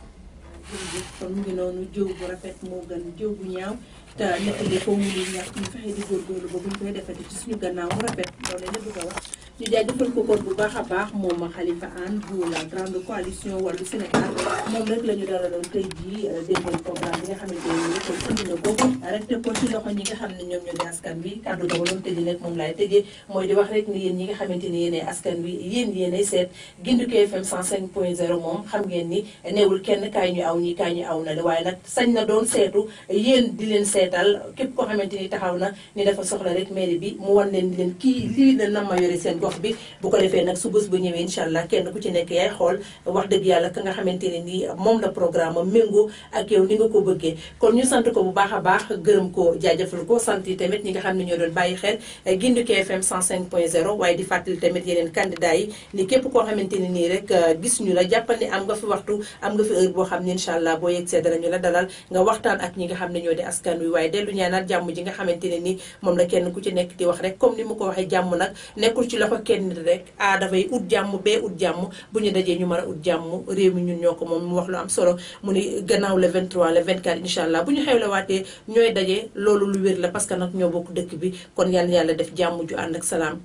kon mu ngi noonu jëw bu rafet moo gën jëw bu ñaaw te nekk li foofu mu ngi ñaax ñu fexe di góorgóorlu ba bu ñu koy defati ci suñu gannaaw mu rafet loolu la bëgg a wax. ñu jaajëfal ko kon bu baax a baax moom Khalifa Anne bu la grande coalition Wallu Sénégal moom rek la ñu dalaloon tey jii déggoon programme bi nga xamante ne nii kon indi na ko rek te ko ci loxo ñi nga xam ne ñoom ñoo di askan wi kàddu ga doon tëjee nag moom laay tëjee mooy di wax rek ni yéen ñi nga xamante ni yéenay askan wi yéenay seet Gindiku FM 105.0 moom xam ngeen ni neewul kenn kaay ñu aw ñi kaay ñu aw na de waaye nag sañ na doon seetu yéen di leen seetal képp koo xamante ni taxaw na ni dafa soxla rek mairie bi mu wan leen di leen kii lii la na ma yore seen gox bi bu ko defee nag su bés bu ñëwee incha allah kenn ku ci nekk yaay xool wax dëgg yàlla ka nga xamante ne nii moom la programme méngoo ak yow ni nga ko bëggee kon ñu sant ko bu baax a baax gërëm ko jaajëfal ko sant yi tamit ñi nga xam ne ñoo doon bàyyi xel Gindiku FM 105.0 waaye di fàttali tamit yeneen candidat yi ni képp koo xamante ne nii rek gis ñu la jàppal ni am nga fi waxtu am nga fi heure boo xam ne incha allah boo yegg see danañu la dalal nga waxtaan ak ñi nga xam ne ñoo di askan wi waaye dellu ñaanal jàmm ji nga xamante ne nii moom la kenn ku ci nekk di wax rek comme ni mu ko waxee jàmm nag nekkul ci loxo kenn rek dafay ut jàmm bee ut jàmm bu ñu dajee ñu mën a ut jàmm réew mi ñun ñoo ko moom mu wax lu am solo mu ni gannaaw le 23 le 24 incha allah bu ñu xewlewaatee ñooy dajee loolu lu wér la parce que nag ñoo bokk dëkk bi kon yàlla def jàmm ju ànd ak salaam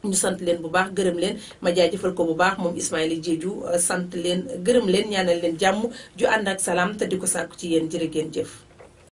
ñu sant leen bu baax gërëm leen ma jaajëfal ko bu baax moom Ismaïla Diédhiou sant leen gërëm leen ñaanal leen jàmm ju ànd ak salaam te di ko sàkku ci yéen jërë ngeen jëf